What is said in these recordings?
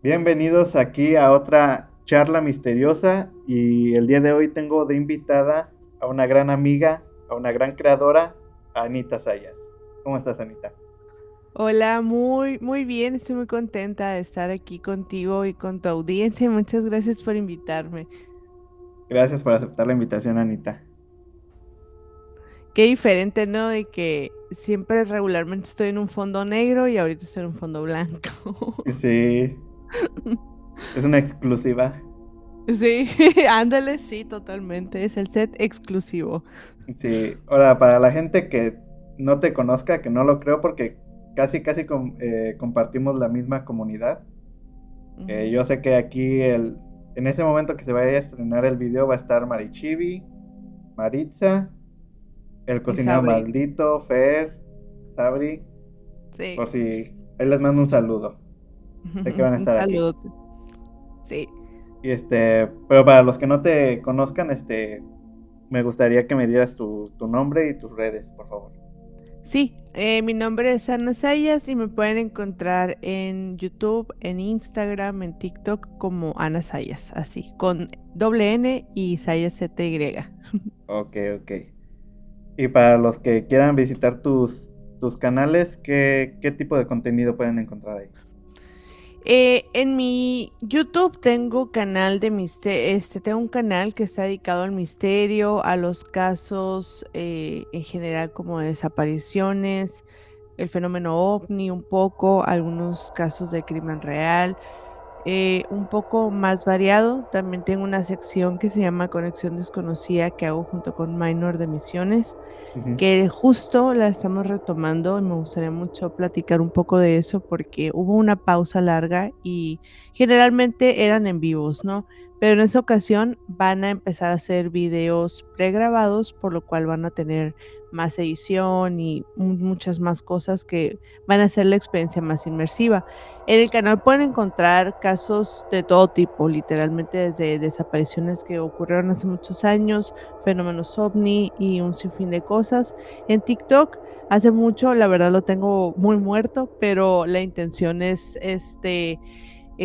Bienvenidos aquí a otra charla misteriosa y el día de hoy tengo de invitada a una gran amiga, a una gran creadora, a Anita Sayas. ¿Cómo estás, Anita? Hola, muy bien, estoy muy contenta de estar aquí contigo y con tu audiencia. Muchas gracias por invitarme. Gracias por aceptar la invitación, Anita. Qué diferente, ¿no? De que siempre regularmente estoy en un fondo negro y ahorita estoy en un fondo blanco. Sí, es una exclusiva. Sí, ándale, sí, totalmente. Es el set exclusivo. Sí, ahora para la gente que no te conozca, que no lo creo porque casi compartimos la misma comunidad. Ujú. Yo sé que en ese momento que se vaya a estrenar el video va a estar Marichivi, Maritza, el Y cocinero Sabri, maldito, Fer, Sabri, sí. por si ahí les mando un saludo. Sé que van a Un estar aquí. saludo. Sí. Y pero para los que no te conozcan, me gustaría que me dieras tu nombre y tus redes, por favor. Sí, mi nombre es Ana Sayas y me pueden encontrar en YouTube, en Instagram, en TikTok como Ana Sayas, así, con doble N y Sayas ZY. Ok, ok. Y para los que quieran visitar tus canales, ¿qué tipo de contenido pueden encontrar ahí? En mi YouTube tengo canal de misterio, tengo un canal que está dedicado al misterio, a los casos en general como de desapariciones, el fenómeno ovni un poco, algunos casos de crimen real. Un poco más variado. También tengo una sección que se llama Conexión Desconocida que hago junto con Minor de Misiones, Ujú, que justo la estamos retomando y me gustaría mucho platicar un poco de eso porque hubo una pausa larga y generalmente eran en vivos, ¿no? Pero en esta ocasión van a empezar a hacer videos pregrabados, por lo cual van a tener más edición y muchas más cosas que van a hacer la experiencia más inmersiva. En el canal pueden encontrar casos de todo tipo, literalmente desde desapariciones que ocurrieron hace muchos años, fenómenos ovni y un sinfín de cosas. En TikTok, hace mucho, la verdad lo tengo muy muerto, pero la intención es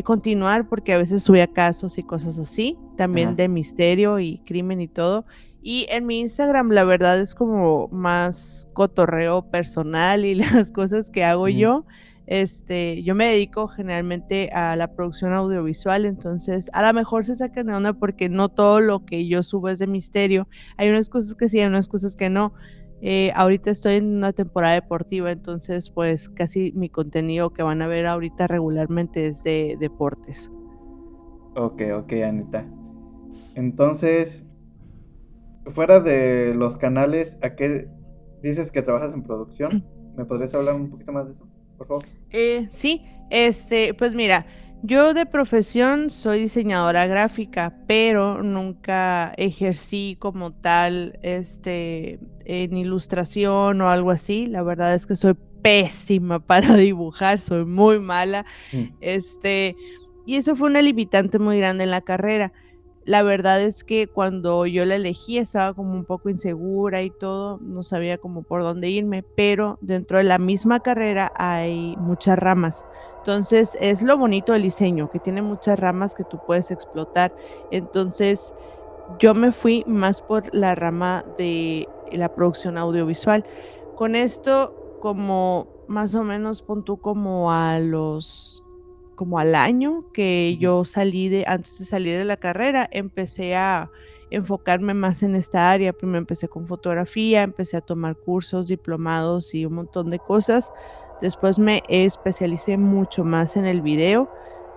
continuar porque a veces subía casos y cosas así, también ajá, de misterio y crimen y todo. Y en mi Instagram, la verdad es como más cotorreo personal y las cosas que hago ujú, yo. Yo me dedico generalmente a la producción audiovisual, entonces a lo mejor se sacan de onda porque no todo lo que yo subo es de misterio. Hay unas cosas que sí, hay unas cosas que no. Ahorita estoy en una temporada deportiva, entonces pues casi mi contenido que van a ver ahorita regularmente es de deportes. ok, ok, Anita. Entonces, fuera de los canales, ¿a qué dices que trabajas en producción? ¿Me podrías hablar un poquito más de eso, por favor? Sí, pues mira, yo de profesión soy diseñadora gráfica, pero nunca ejercí como tal, en ilustración o algo así. La verdad es que soy pésima para dibujar, soy muy mala. Mm, Este, y eso fue una limitante muy grande en la carrera. La verdad es que cuando yo la elegí estaba como un poco insegura y todo, no sabía como por dónde irme, pero dentro de la misma carrera hay muchas ramas. Entonces, es lo bonito del diseño, que tiene muchas ramas que tú puedes explotar. Entonces, yo me fui más por la rama de la producción audiovisual. Con esto, como más o menos pon tú como al año que ujú. yo salí antes de salir de la carrera, empecé a enfocarme más en esta área. Primero empecé con fotografía, empecé a tomar cursos, diplomados y un montón de cosas. Después me especialicé mucho más en el video.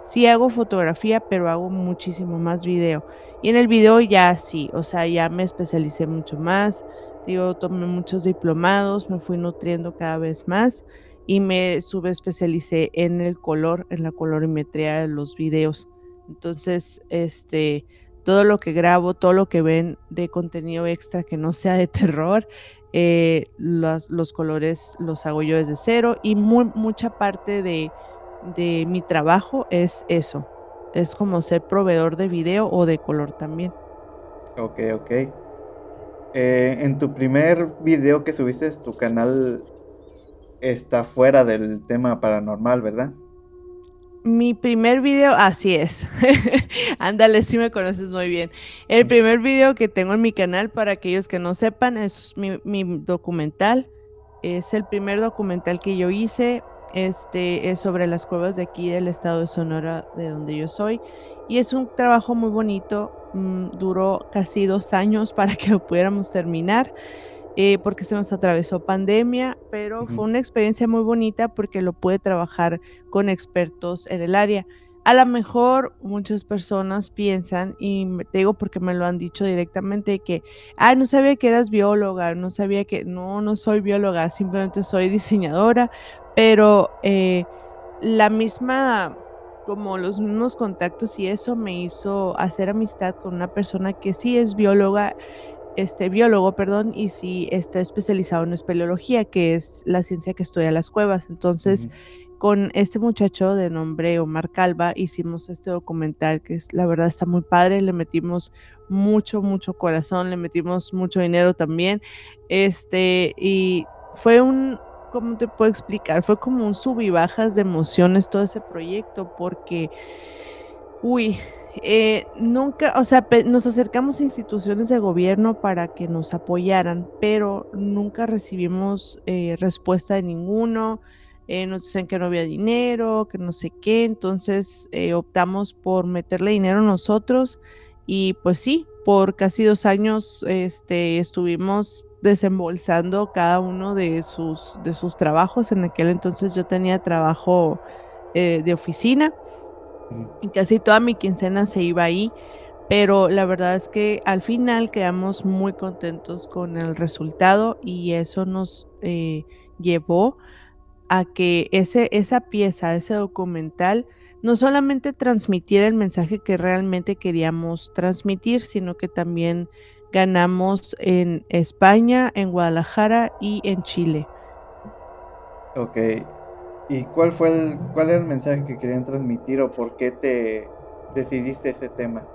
Sí hago fotografía, pero hago muchísimo más video. Y en el video ya sí, o sea, ya me especialicé mucho más, digo, tomé muchos diplomados, me fui nutriendo cada vez más y me subespecialicé en el color, en la colorimetría de los videos. Entonces, todo lo que grabo, todo lo que ven de contenido extra que no sea de terror, los colores los hago yo desde cero y mucha parte de mi trabajo es eso, es como ser proveedor de video o de color también. Ok, ok. En tu primer video que subiste, tu canal está fuera del tema paranormal, ¿verdad? Mi primer video, así es. Ándale, sí me conoces muy bien. El Mm, primer video que tengo en mi canal, para aquellos que no sepan, es mi documental. Es el primer documental que yo hice. Es sobre las cuevas de aquí del estado de Sonora, de donde yo soy. Y es un trabajo muy bonito. Duró casi 2 años para que lo pudiéramos terminar, porque se nos atravesó pandemia, pero ujú, fue una experiencia muy bonita porque lo pude trabajar con expertos en el área. A lo mejor muchas personas piensan, y te digo porque me lo han dicho directamente, que, ay, no sabía que eras bióloga, no sabía que, no, no soy bióloga, simplemente soy diseñadora, pero la misma, como los mismos contactos y eso me hizo hacer amistad con una persona que sí es bióloga, biólogo, perdón, y sí está especializado en espeleología, que es la ciencia que estudia las cuevas. Entonces, ujú. con este muchacho de nombre Omar Calva hicimos este documental que es, la verdad está muy padre, le metimos mucho, mucho corazón, le metimos mucho dinero también, y fue un, ¿cómo te puedo explicar? Fue como un sub y bajas de emociones todo ese proyecto porque uy, nunca, o sea, nos acercamos a instituciones de gobierno para que nos apoyaran, pero nunca recibimos respuesta de ninguno. Nos dicen que no había dinero, que no sé qué, entonces optamos por meterle dinero nosotros y pues sí, por casi 2 años estuvimos desembolsando cada uno de sus trabajos. En aquel entonces yo tenía trabajo de oficina Ujú. y casi toda mi quincena se iba ahí, pero la verdad es que al final quedamos muy contentos con el resultado y eso nos llevó a que esa pieza, ese documental, no solamente transmitiera el mensaje que realmente queríamos transmitir, sino que también ganamos en España, en Guadalajara y en Chile. Ok. ¿Y cuál era el mensaje que querían transmitir o por qué te decidiste ese tema?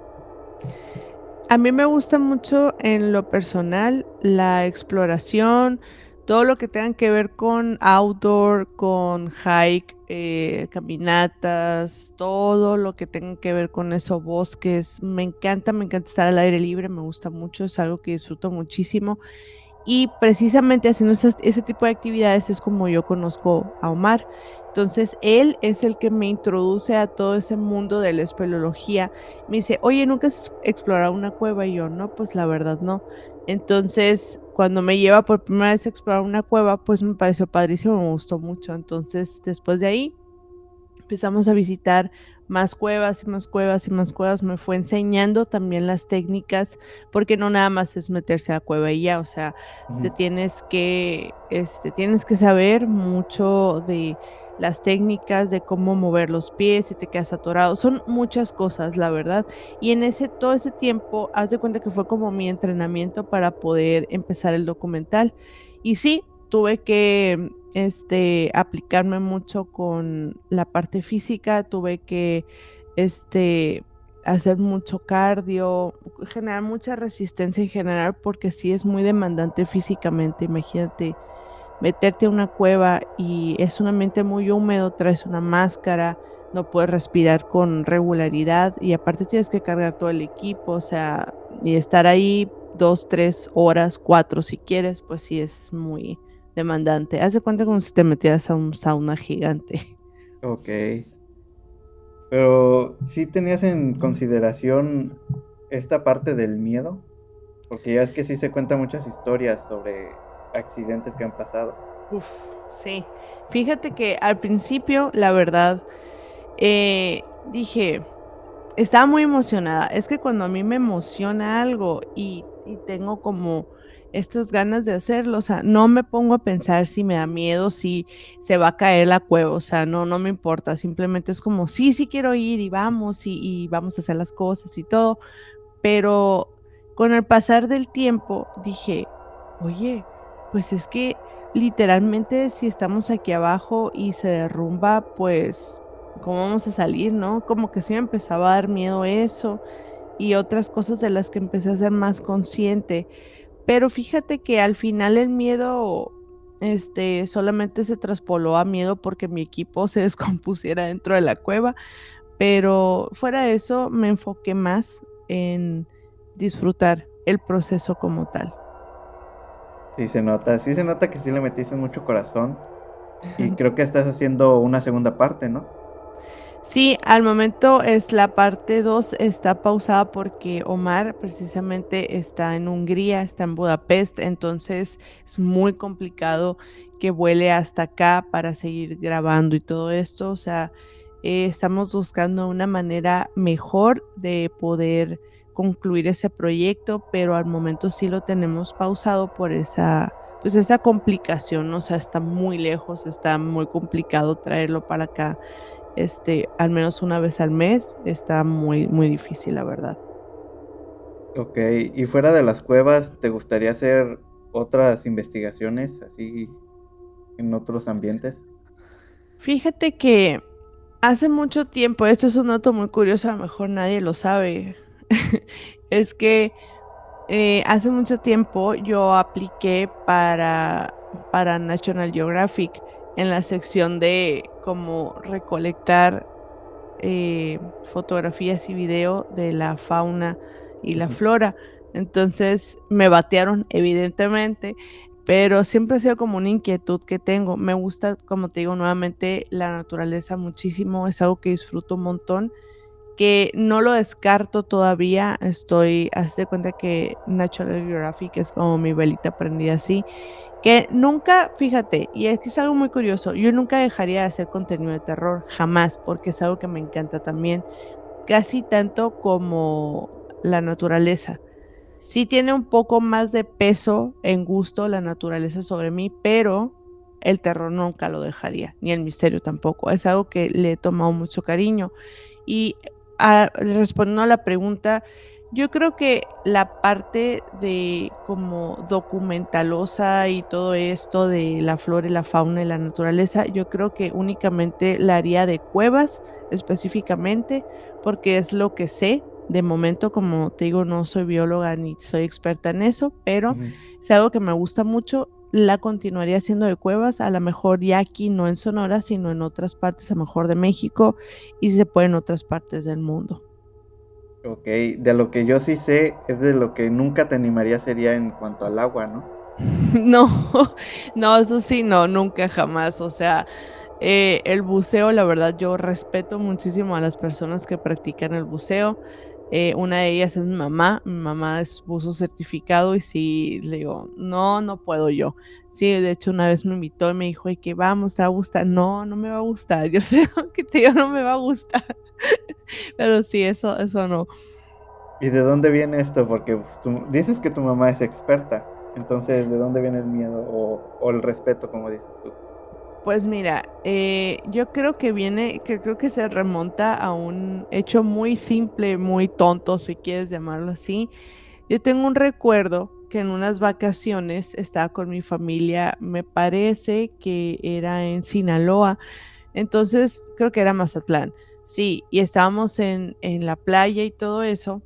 A mí me gusta mucho en lo personal la exploración, todo lo que tenga que ver con outdoor, con hike, caminatas, todo lo que tenga que ver con eso, bosques. Me encanta estar al aire libre, me gusta mucho, es algo que disfruto muchísimo. Y precisamente haciendo ese tipo de actividades es como yo conozco a Omar. Entonces, él es el que me introduce a todo ese mundo de la espeleología. Me dice, oye, ¿nunca has explorado una cueva? Y yo, no, pues la verdad no. Entonces, cuando me lleva por primera vez a explorar una cueva, pues me pareció padrísimo, me gustó mucho. Entonces, después de ahí, empezamos a visitar más cuevas y más cuevas y más cuevas. Me fue enseñando también las técnicas, porque no nada más es meterse a la cueva y ya, o sea, Ujú. tienes que saber mucho de las técnicas, de cómo mover los pies, si te quedas atorado, son muchas cosas, la verdad. Y en todo ese tiempo, haz de cuenta que fue como mi entrenamiento para poder empezar el documental. Y sí, tuve que aplicarme mucho con la parte física, tuve que este, hacer mucho cardio, generar mucha resistencia en general, porque sí es muy demandante físicamente. Imagínate meterte a una cueva y es un ambiente muy húmedo, traes una máscara, no puedes respirar con regularidad y aparte tienes que cargar todo el equipo, o sea, y estar ahí 2, 3 horas, 4 si quieres, pues sí es muy demandante. Haz de cuenta como si te metieras a un sauna gigante. Ok. Pero sí tenías en consideración esta parte del miedo, porque ya es que sí se cuentan muchas historias sobre accidentes que han pasado. Uf, sí. Fíjate que al principio, la verdad, dije, estaba muy emocionada. Es que cuando a mí me emociona algo y tengo como estas ganas de hacerlo, o sea, no me pongo a pensar si me da miedo, si se va a caer la cueva, o sea, no, no me importa, simplemente es como, sí, sí quiero ir y vamos a hacer las cosas y todo, pero con el pasar del tiempo dije, oye, pues es que literalmente si estamos aquí abajo y se derrumba, pues, ¿cómo vamos a salir, no? Como que sí me empezaba a dar miedo eso y otras cosas de las que empecé a ser más consciente. Pero fíjate que al final el miedo solamente se traspoló a miedo porque mi equipo se descompusiera dentro de la cueva, pero fuera de eso me enfoqué más en disfrutar el proceso como tal. Sí se nota que sí le metiste mucho corazón y creo que estás haciendo una segunda parte, ¿no? Sí, al momento es la parte 2 está pausada porque Omar precisamente está en Hungría, está en Budapest, entonces es muy complicado que vuele hasta acá para seguir grabando y todo esto. O sea, estamos buscando una manera mejor de poder concluir ese proyecto, pero al momento sí lo tenemos pausado por pues esa complicación, ¿no? O sea, está muy lejos, está muy complicado traerlo para acá, al menos una vez al mes, está muy, muy difícil, la verdad. Ok, y fuera de las cuevas, ¿te gustaría hacer otras investigaciones así en otros ambientes? Fíjate que hace mucho tiempo, esto es un dato muy curioso, a lo mejor nadie lo sabe, es que hace mucho tiempo yo apliqué para National Geographic en la sección de como recolectar fotografías y video de la fauna y la Ujú. flora. Entonces me batearon, evidentemente, pero siempre ha sido como una inquietud que tengo. Me gusta, como te digo nuevamente, la naturaleza muchísimo, es algo que disfruto un montón, que no lo descarto todavía. Haz de cuenta que National Geographic es como mi velita prendida así, que nunca, fíjate, y es que es algo muy curioso, yo nunca dejaría de hacer contenido de terror, jamás, porque es algo que me encanta también, casi tanto como la naturaleza. Sí tiene un poco más de peso en gusto la naturaleza sobre mí, pero el terror nunca lo dejaría, ni el misterio tampoco. Es algo que le he tomado mucho cariño. Y respondiendo a la pregunta, yo creo que la parte de como documentalosa y todo esto de la flora y la fauna y la naturaleza, yo creo que únicamente la haría de cuevas específicamente, porque es lo que sé. De momento, como te digo, no soy bióloga ni soy experta en eso, pero Ujú. es algo que me gusta mucho. La continuaría haciendo de cuevas, a lo mejor ya aquí no en Sonora, sino en otras partes, a lo mejor de México, y si se puede en otras partes del mundo. Ok, de lo que yo sí sé es de lo que nunca te animaría sería en cuanto al agua, ¿no? No, no, eso sí, no, nunca jamás. O sea, el buceo, la verdad, yo respeto muchísimo a las personas que practican el buceo. Una de ellas es mi mamá es buzo certificado y sí, le digo, no, no puedo yo. Sí, de hecho, una vez me invitó y me dijo, ¿y qué vamos? ¿Te va a gustar? No, no me va a gustar. Yo sé que te digo, no me va a gustar. Pero sí, eso no. ¿Y de dónde viene esto? Porque pues, tú dices que tu mamá es experta, entonces ¿de dónde viene el miedo o el respeto, como dices tú? Pues mira, yo creo que creo que se remonta a un hecho muy simple, muy tonto, si quieres llamarlo así. Yo tengo un recuerdo que en unas vacaciones estaba con mi familia, me parece que era en Sinaloa, entonces creo que era Mazatlán. Sí, y estábamos en la playa y todo eso.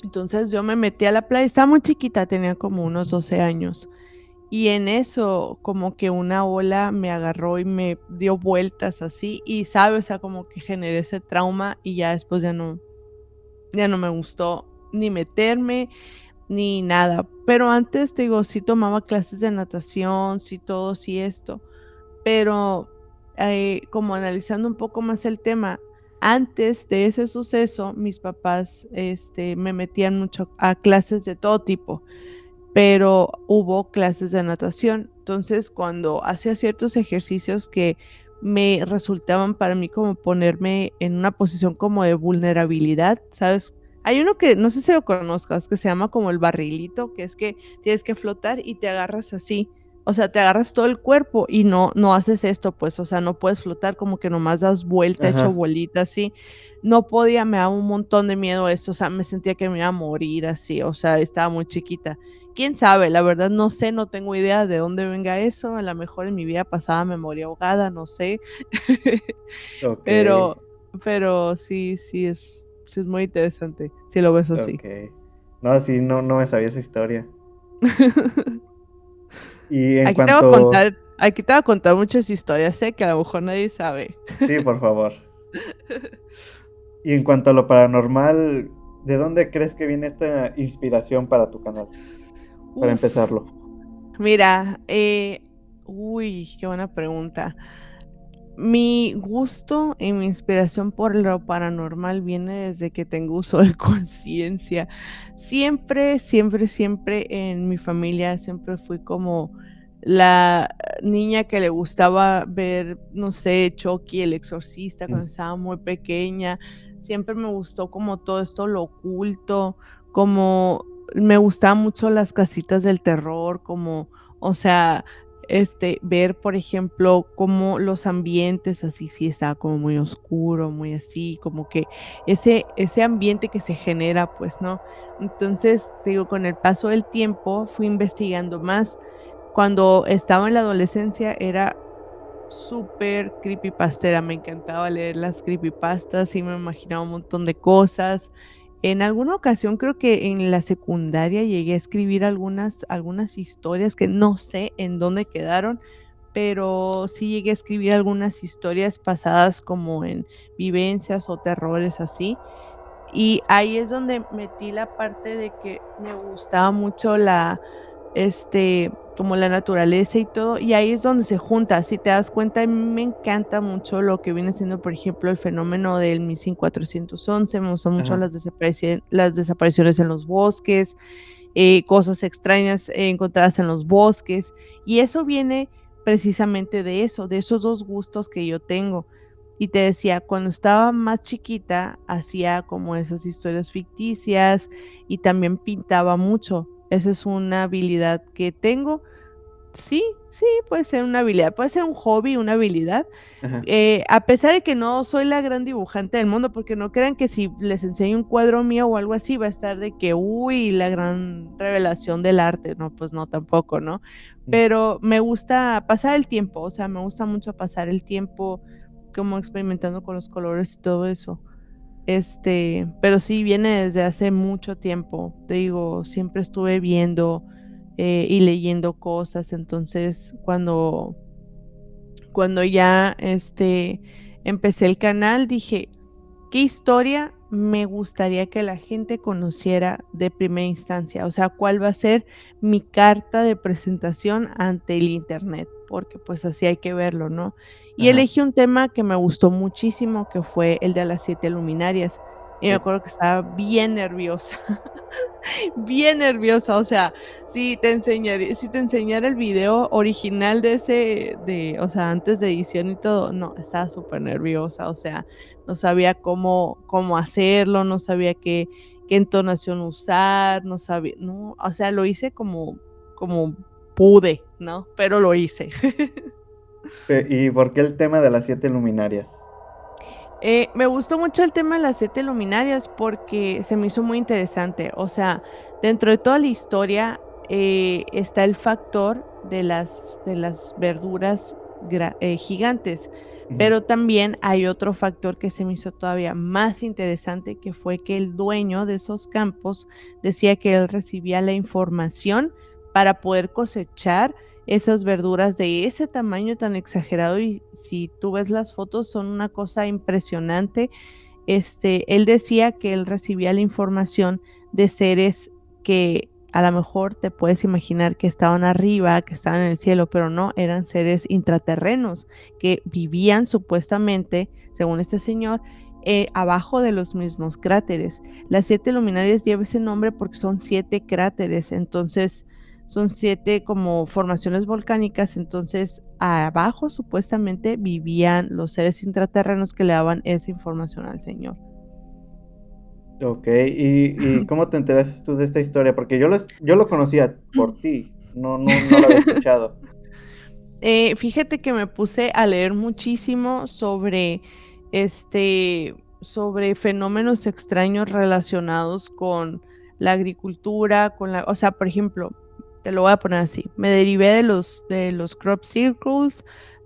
Entonces yo me metí a la playa, estaba muy chiquita, tenía como unos 12 años. Y en eso, como que una ola me agarró y me dio vueltas así, y sabe, o sea, como que generé ese trauma y ya después ya no me gustó ni meterme ni nada. Pero antes, te digo, sí tomaba clases de natación, sí todo, sí esto, pero como analizando un poco más el tema, antes de ese suceso, mis papás, me metían mucho a clases de todo tipo, pero hubo clases de natación. Entonces, cuando hacía ciertos ejercicios que me resultaban para mí como ponerme en una posición como de vulnerabilidad, ¿sabes? Hay uno que no sé si lo conozcas, que se llama como el barrilito, que es que tienes que flotar y te agarras así. O sea, te agarras todo el cuerpo y no haces esto, pues, o sea, no puedes flotar, como que nomás das vuelta, hecho Ajá. bolita así. No podía, me daba un montón de miedo eso, o sea, me sentía que me iba a morir así, o sea, estaba muy chiquita. Quién sabe, la verdad no sé, no tengo idea de dónde venga eso. A lo mejor en mi vida pasada me morí ahogada, no sé. Ok, Pero, pero sí es muy interesante si lo ves así. ok. No, sí, no, no me sabía esa historia. Y en Aquí te voy a cuanto... contar, aquí te voy a contar muchas historias, que a lo mejor nadie sabe. Sí, por favor. Y en cuanto a lo paranormal, ¿de dónde crees que viene esta inspiración para tu canal? Para Uf, empezarlo. mira, qué buena pregunta. Mi gusto y mi inspiración por lo paranormal viene desde que tengo uso de conciencia. Siempre, siempre, siempre en mi familia siempre fui como la niña que le gustaba ver, no sé, Chucky, El Exorcista Mm, cuando estaba muy pequeña. Siempre me gustó como todo esto, lo oculto, como me gustaban mucho las casitas del terror, como, o sea, ver, por ejemplo, cómo los ambientes así sí está como muy oscuro, muy así, como que ese ambiente que se genera, pues, ¿no? Entonces, te digo, con el paso del tiempo fui investigando más. Cuando estaba en la adolescencia era súper creepypastera, me encantaba leer las creepypastas y me imaginaba un montón de cosas. En alguna ocasión, creo que en la secundaria llegué a escribir algunas historias que no sé en dónde quedaron, pero sí llegué a escribir algunas historias basadas como en vivencias o terrores así. Y ahí es donde metí la parte de que me gustaba mucho como la naturaleza y todo, y ahí es donde se junta, si te das cuenta, a mí me encanta mucho lo que viene siendo, por ejemplo, el fenómeno del 1411, me gustan mucho ajá. las desapariciones en los bosques, cosas extrañas encontradas en los bosques, y eso viene precisamente de eso, de esos dos gustos que yo tengo. Y te decía, cuando estaba más chiquita, hacía como esas historias ficticias y también pintaba mucho. Eso es una habilidad que tengo. Sí, sí, puede ser una habilidad, puede ser un hobby, una habilidad, Ajá. a pesar de que no soy la gran dibujante del mundo, porque no crean que si les enseño un cuadro mío o algo así va a estar de que, uy, la gran revelación del arte, no, pues no, tampoco, ¿no? Mm. Pero me gusta pasar el tiempo, o sea, me gusta mucho pasar el tiempo como experimentando con los colores y todo eso. Pero sí viene desde hace mucho tiempo, te digo, siempre estuve viendo y leyendo cosas, entonces cuando ya empecé el canal, dije, ¿qué historia me gustaría que la gente conociera de primera instancia? O sea, ¿cuál va a ser mi carta de presentación ante el internet? Porque pues así hay que verlo, ¿no? Y Ajá. elegí un tema que me gustó muchísimo, que fue el de las 7 luminarias. Y me Sí. acuerdo que estaba bien nerviosa, bien nerviosa, o sea, si te enseñara el video original o sea, antes de edición y todo, no, estaba súper nerviosa, o sea, no sabía cómo hacerlo, no sabía qué entonación usar, no sabía, no, o sea, lo hice como pude, ¿no? Pero lo hice. ¿Y por qué el tema de las 7 luminarias? Me gustó mucho el tema de las 7 luminarias porque se me hizo muy interesante. O sea, dentro de toda la historia está el factor de las verduras gigantes, Ujú. pero también hay otro factor que se me hizo todavía más interesante, que fue que el dueño de esos campos decía que él recibía la información para poder cosechar esas verduras de ese tamaño tan exagerado, y si tú ves las fotos son una cosa impresionante. Él decía que él recibía la información de seres que a lo mejor te puedes imaginar que estaban arriba, que estaban en el cielo, pero no, eran seres intraterrenos que vivían supuestamente, según este señor, abajo de los mismos cráteres. Las 7 luminarias lleva ese nombre porque son 7 cráteres, entonces son 7 como formaciones volcánicas, entonces abajo supuestamente vivían los seres intraterrenos que le daban esa información al señor. Ok, ¿y cómo te enteraste tú de esta historia? Porque yo lo conocía por ti, no lo había escuchado. Fíjate que me puse a leer muchísimo sobre fenómenos extraños relacionados con la agricultura, o sea, por ejemplo, te lo voy a poner así, me derivé de los crop circles,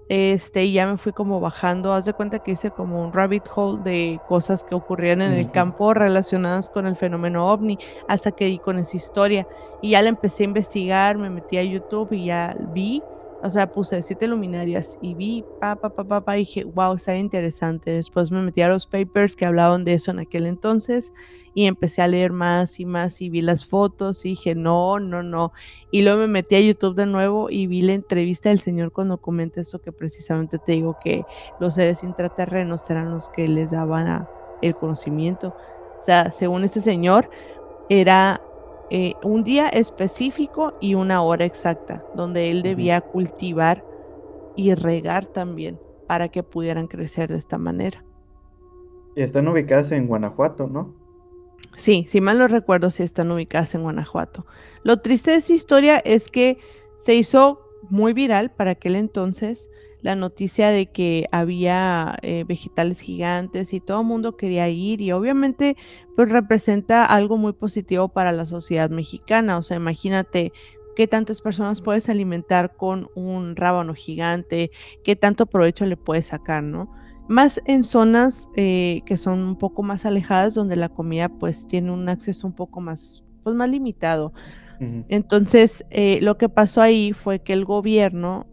Y ya me fui como bajando, haz de cuenta que hice como un rabbit hole de cosas que ocurrían en el Ujú, campo relacionadas con el fenómeno ovni, hasta que di con esa historia. Y ya la empecé a investigar, me metí a YouTube y ya vi, o sea, puse 7 luminarias y vi, y dije, wow, está interesante. Después me metí a los papers que hablaban de eso en aquel entonces y empecé a leer más y más y vi las fotos y dije, no, no, no. Y luego me metí a YouTube de nuevo y vi la entrevista del señor cuando comenta eso que precisamente te digo que los seres intraterrenos eran los que les daban el conocimiento. O sea, según este señor, era un día específico y una hora exacta, donde él ujú. debía cultivar y regar también para que pudieran crecer de esta manera. Y están ubicadas en Guanajuato, ¿no? Sí, si mal no recuerdo, sí están ubicadas en Guanajuato. Lo triste de esa historia es que se hizo muy viral para aquel entonces la noticia de que había vegetales gigantes y todo el mundo quería ir y obviamente pues representa algo muy positivo para la sociedad mexicana. O sea, imagínate qué tantas personas puedes alimentar con un rábano gigante, qué tanto provecho le puedes sacar, ¿no? Más en zonas, que son un poco más alejadas, donde la comida, pues, tiene un acceso un poco más, pues, más limitado. Ujú. Entonces, lo que pasó ahí fue que el gobierno,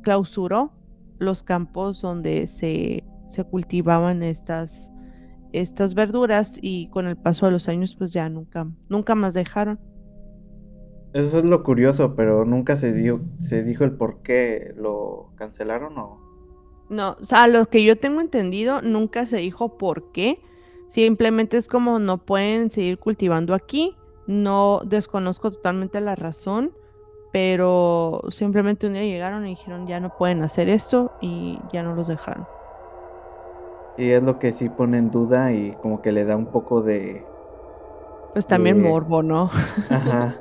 clausuró los campos donde se cultivaban estas verduras, y con el paso de los años, pues, ya nunca más dejaron. Eso es lo curioso, pero nunca se dijo el por qué lo cancelaron o... No, o sea, lo que yo tengo entendido, nunca se dijo por qué. Simplemente es como no pueden seguir cultivando aquí. No desconozco totalmente la razón, pero simplemente un día llegaron y dijeron ya no pueden hacer eso y ya no los dejaron. Sí, es lo que sí pone en duda y como que le da un poco Pues también de... morbo, ¿no? Ajá.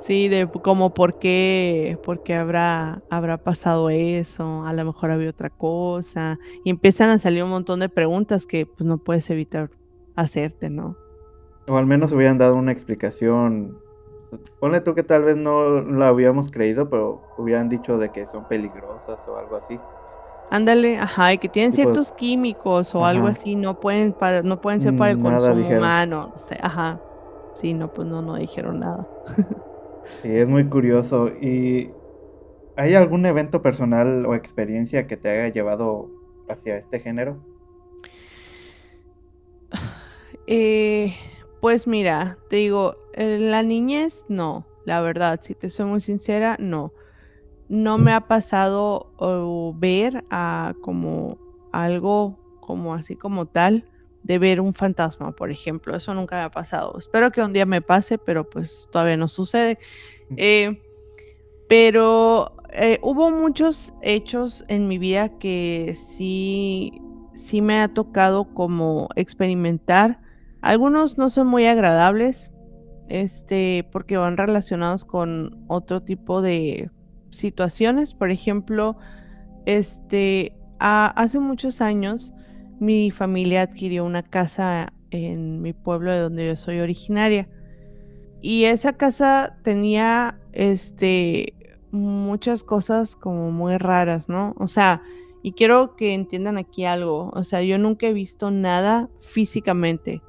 Sí, como por qué habrá pasado eso, a lo mejor había otra cosa, y empiezan a salir un montón de preguntas que pues no puedes evitar hacerte, ¿no? O al menos hubieran dado una explicación. Ponle tú que tal vez no la habíamos creído, pero hubieran dicho de que son peligrosas o algo así. Ándale, ajá, y que tienen Tipo, ciertos químicos o algo ajá, así, no pueden ser para el nada consumo dijeron. humano, no sé, ajá. Sí, no, pues no dijeron nada. Sí, es muy curioso. ¿Y hay algún evento personal o experiencia que te haya llevado hacia este género? Eh, pues mira, te digo, en la niñez no, la verdad, si te soy muy sincera, no. No me ha pasado, ver a como algo como así como tal, de ver un fantasma, por ejemplo, eso nunca me ha pasado. Espero que un día me pase, pero, pues, todavía no sucede. Mm, Eh, pero, hubo muchos hechos en mi vida que sí me ha tocado como experimentar. Algunos no son muy agradables, porque van relacionados con otro tipo de situaciones. Por ejemplo, hace muchos años mi familia adquirió una casa en mi pueblo de donde yo soy originaria. Y esa casa tenía, muchas cosas como muy raras, ¿no? O sea, y quiero que entiendan aquí algo, o sea, yo nunca he visto nada físicamente,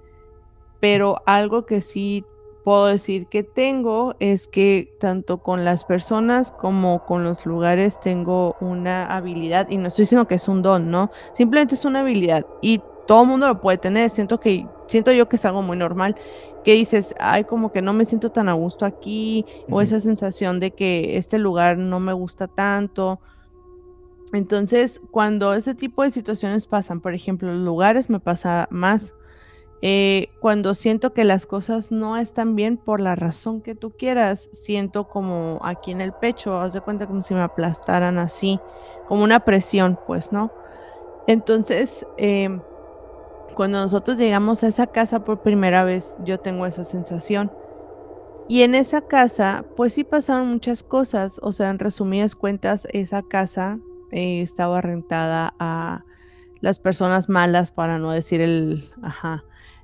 pero algo que sí puedo decir que tengo es que tanto con las personas como con los lugares tengo una habilidad, y no estoy diciendo que es un don, ¿no? Simplemente es una habilidad y todo el mundo lo puede tener. Siento yo que es algo muy normal, que dices: "Ay, como que no me siento tan a gusto aquí", o ujú. esa sensación de que este lugar no me gusta tanto. Entonces, cuando ese tipo de situaciones pasan, por ejemplo, los lugares me pasa más. Cuando siento que las cosas no están bien por la razón que tú quieras, siento como aquí en el pecho, haz de cuenta como si me aplastaran así, como una presión, pues, ¿no? Entonces, cuando nosotros llegamos a esa casa por primera vez, yo tengo esa sensación. Y en esa casa, pues sí pasaron muchas cosas, o sea, en resumidas cuentas, esa casa estaba rentada a las personas malas, para no decir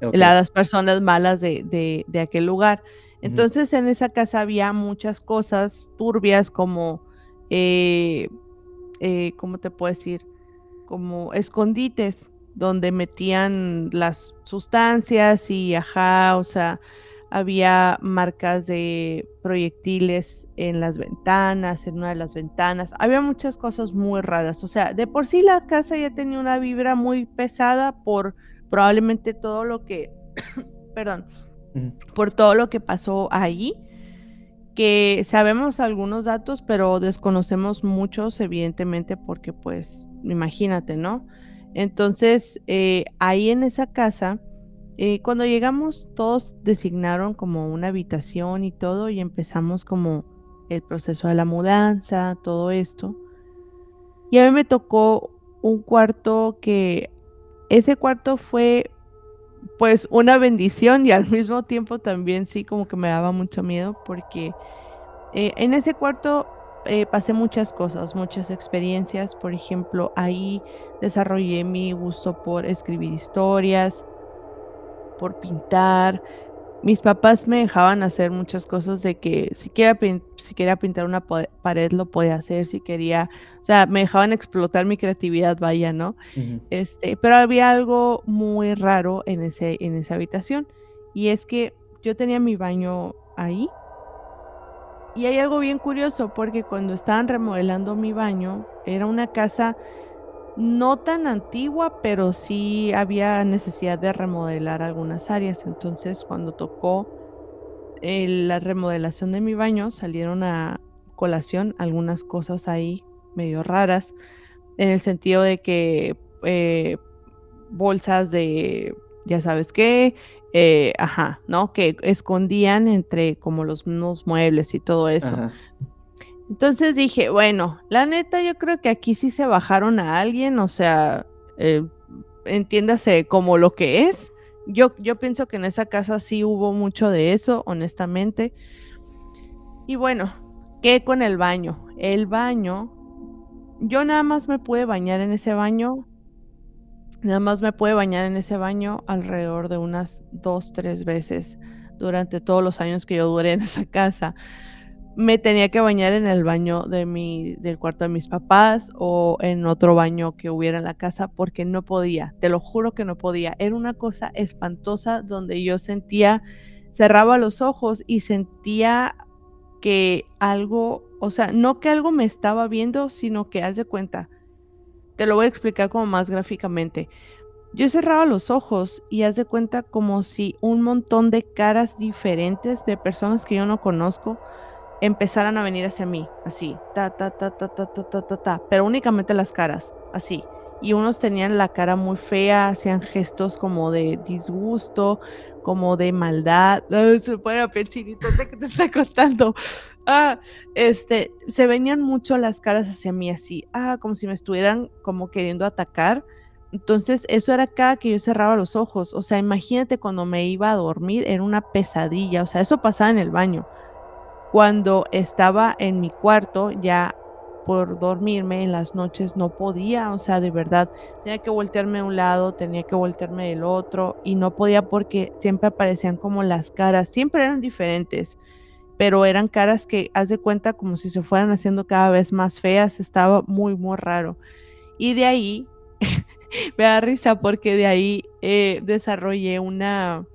Ok. las personas malas de aquel lugar. Ujú, Entonces, en esa casa había muchas cosas turbias, como, eh, ¿cómo te puedo decir? Como escondites donde metían las sustancias y ajá, o sea, había marcas de proyectiles en las ventanas, en una de las ventanas, había muchas cosas muy raras, o sea, de por sí la casa ya tenía una vibra muy pesada por probablemente todo lo que, perdón, Ujú. por todo lo que pasó ahí, que sabemos algunos datos, pero desconocemos muchos, evidentemente, porque pues imagínate, ¿no? Entonces, ahí en esa casa, cuando llegamos, todos designaron como una habitación y todo, y empezamos como el proceso de la mudanza, todo esto. Y a mí me tocó un cuarto que ese cuarto fue pues una bendición y al mismo tiempo también sí como que me daba mucho miedo porque en ese cuarto pasé muchas cosas, muchas experiencias. Por ejemplo, ahí desarrollé mi gusto por escribir historias, por pintar. Mis papás me dejaban hacer muchas cosas de que si quería pintar una pared lo podía hacer, si quería, o sea, me dejaban explotar mi creatividad, vaya, ¿no? Ujú. Pero había algo muy raro en esa habitación y es que yo tenía mi baño ahí. Y hay algo bien curioso, porque cuando estaban remodelando mi baño, era una casa no tan antigua, pero sí había necesidad de remodelar algunas áreas. Entonces, cuando tocó, la remodelación de mi baño, salieron a colación algunas cosas ahí medio raras, en el sentido de que, bolsas de ya sabes qué, ajá, ¿no? Que escondían entre como los unos muebles y todo eso. Ajá. Entonces dije, bueno, la neta, yo creo que aquí sí se bajaron a alguien, o sea, eh, entiéndase como lo que es. Yo pienso que en esa casa sí hubo mucho de eso, honestamente. Y bueno, ¿qué con el baño? El baño, yo nada más me pude bañar en ese baño, nada más me pude bañar en ese baño alrededor de unas 2 3 veces durante todos los años que yo duré en esa casa. Me tenía que bañar en el baño del cuarto de mis papás o en otro baño que hubiera en la casa porque no podía, te lo juro que no podía. Era una cosa espantosa donde yo sentía, cerraba los ojos y sentía que algo, o sea, no que algo me estaba viendo, sino que haz de cuenta, te lo voy a explicar como más gráficamente. Yo cerraba los ojos y haz de cuenta como si un montón de caras diferentes de personas que yo no conozco empezaran a venir hacia mí, así, ta, ta, ta, ta, ta, ta, ta, ta, ta, pero únicamente las caras, así. Y unos tenían la cara muy fea, hacían gestos como de disgusto, como de maldad. Ay, se me pone la piel chinita de que te está contando. Ah, se venían mucho las caras hacia mí así, como si me estuvieran como queriendo atacar. Entonces, eso era cada que yo cerraba los ojos. O sea, imagínate cuando me iba a dormir, era una pesadilla. O sea, eso pasaba en el baño. Cuando estaba en mi cuarto, ya por dormirme en las noches no podía, o sea, de verdad, tenía que voltearme a un lado, tenía que voltearme del otro y no podía porque siempre aparecían como las caras, siempre eran diferentes, pero eran caras que haz de cuenta como si se fueran haciendo cada vez más feas, estaba muy, muy raro. Y de ahí, me da risa porque de ahí desarrollé una,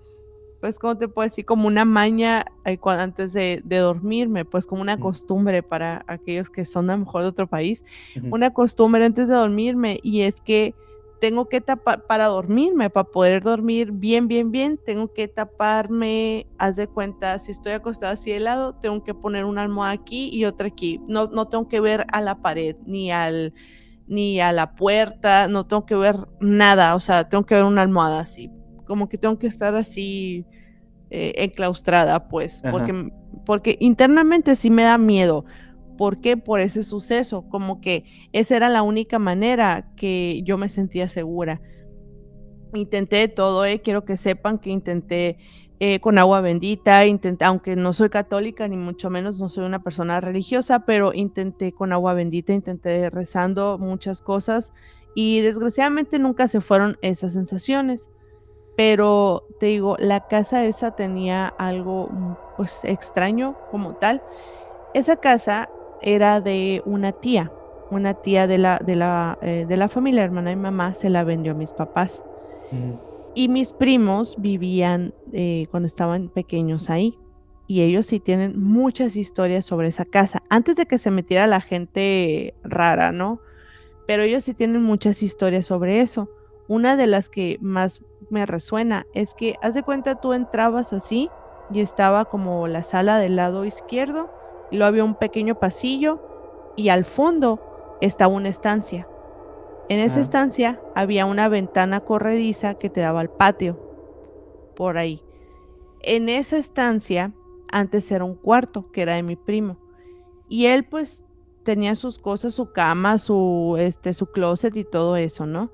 pues, ¿cómo te puedo decir? Como una maña, antes de dormirme, pues, como una Ujú. costumbre para aquellos que son a lo mejor de otro país, Ujú. una costumbre antes de dormirme, y es que tengo que tapar para dormirme, para poder dormir bien, bien, bien, tengo que taparme, haz de cuenta, si estoy acostada así de lado, tengo que poner una almohada aquí y otra aquí. No tengo que ver a la pared, ni a la puerta, no tengo que ver nada, o sea, tengo que ver una almohada así, como que tengo que estar así enclaustrada, pues, Ajá. porque internamente sí me da miedo. ¿Por qué? Por ese suceso, como que esa era la única manera que yo me sentía segura. Intenté de todo, quiero que sepan que intenté con agua bendita, intenté, aunque no soy católica, ni mucho menos no soy una persona religiosa, pero intenté con agua bendita, intenté rezando muchas cosas y desgraciadamente nunca se fueron esas sensaciones. Pero te digo, la casa esa tenía algo, pues, extraño como tal. Esa casa, era de una tía de la familia, hermana de mi mamá, se la vendió a mis papás. Ujú. Y mis primos vivían cuando estaban pequeños ahí. Y ellos sí tienen muchas historias sobre esa casa. Antes de que se metiera la gente rara, ¿no? Pero ellos sí tienen muchas historias sobre eso. Una de las que más me resuena es que, haz de cuenta, tú entrabas así y estaba como la sala del lado izquierdo y luego había un pequeño pasillo y al fondo estaba una estancia. En esa Ajá. estancia había una ventana corrediza que te daba al patio, por ahí. En esa estancia antes era un cuarto que era de mi primo y él pues tenía sus cosas, su cama, su closet y todo eso, ¿no?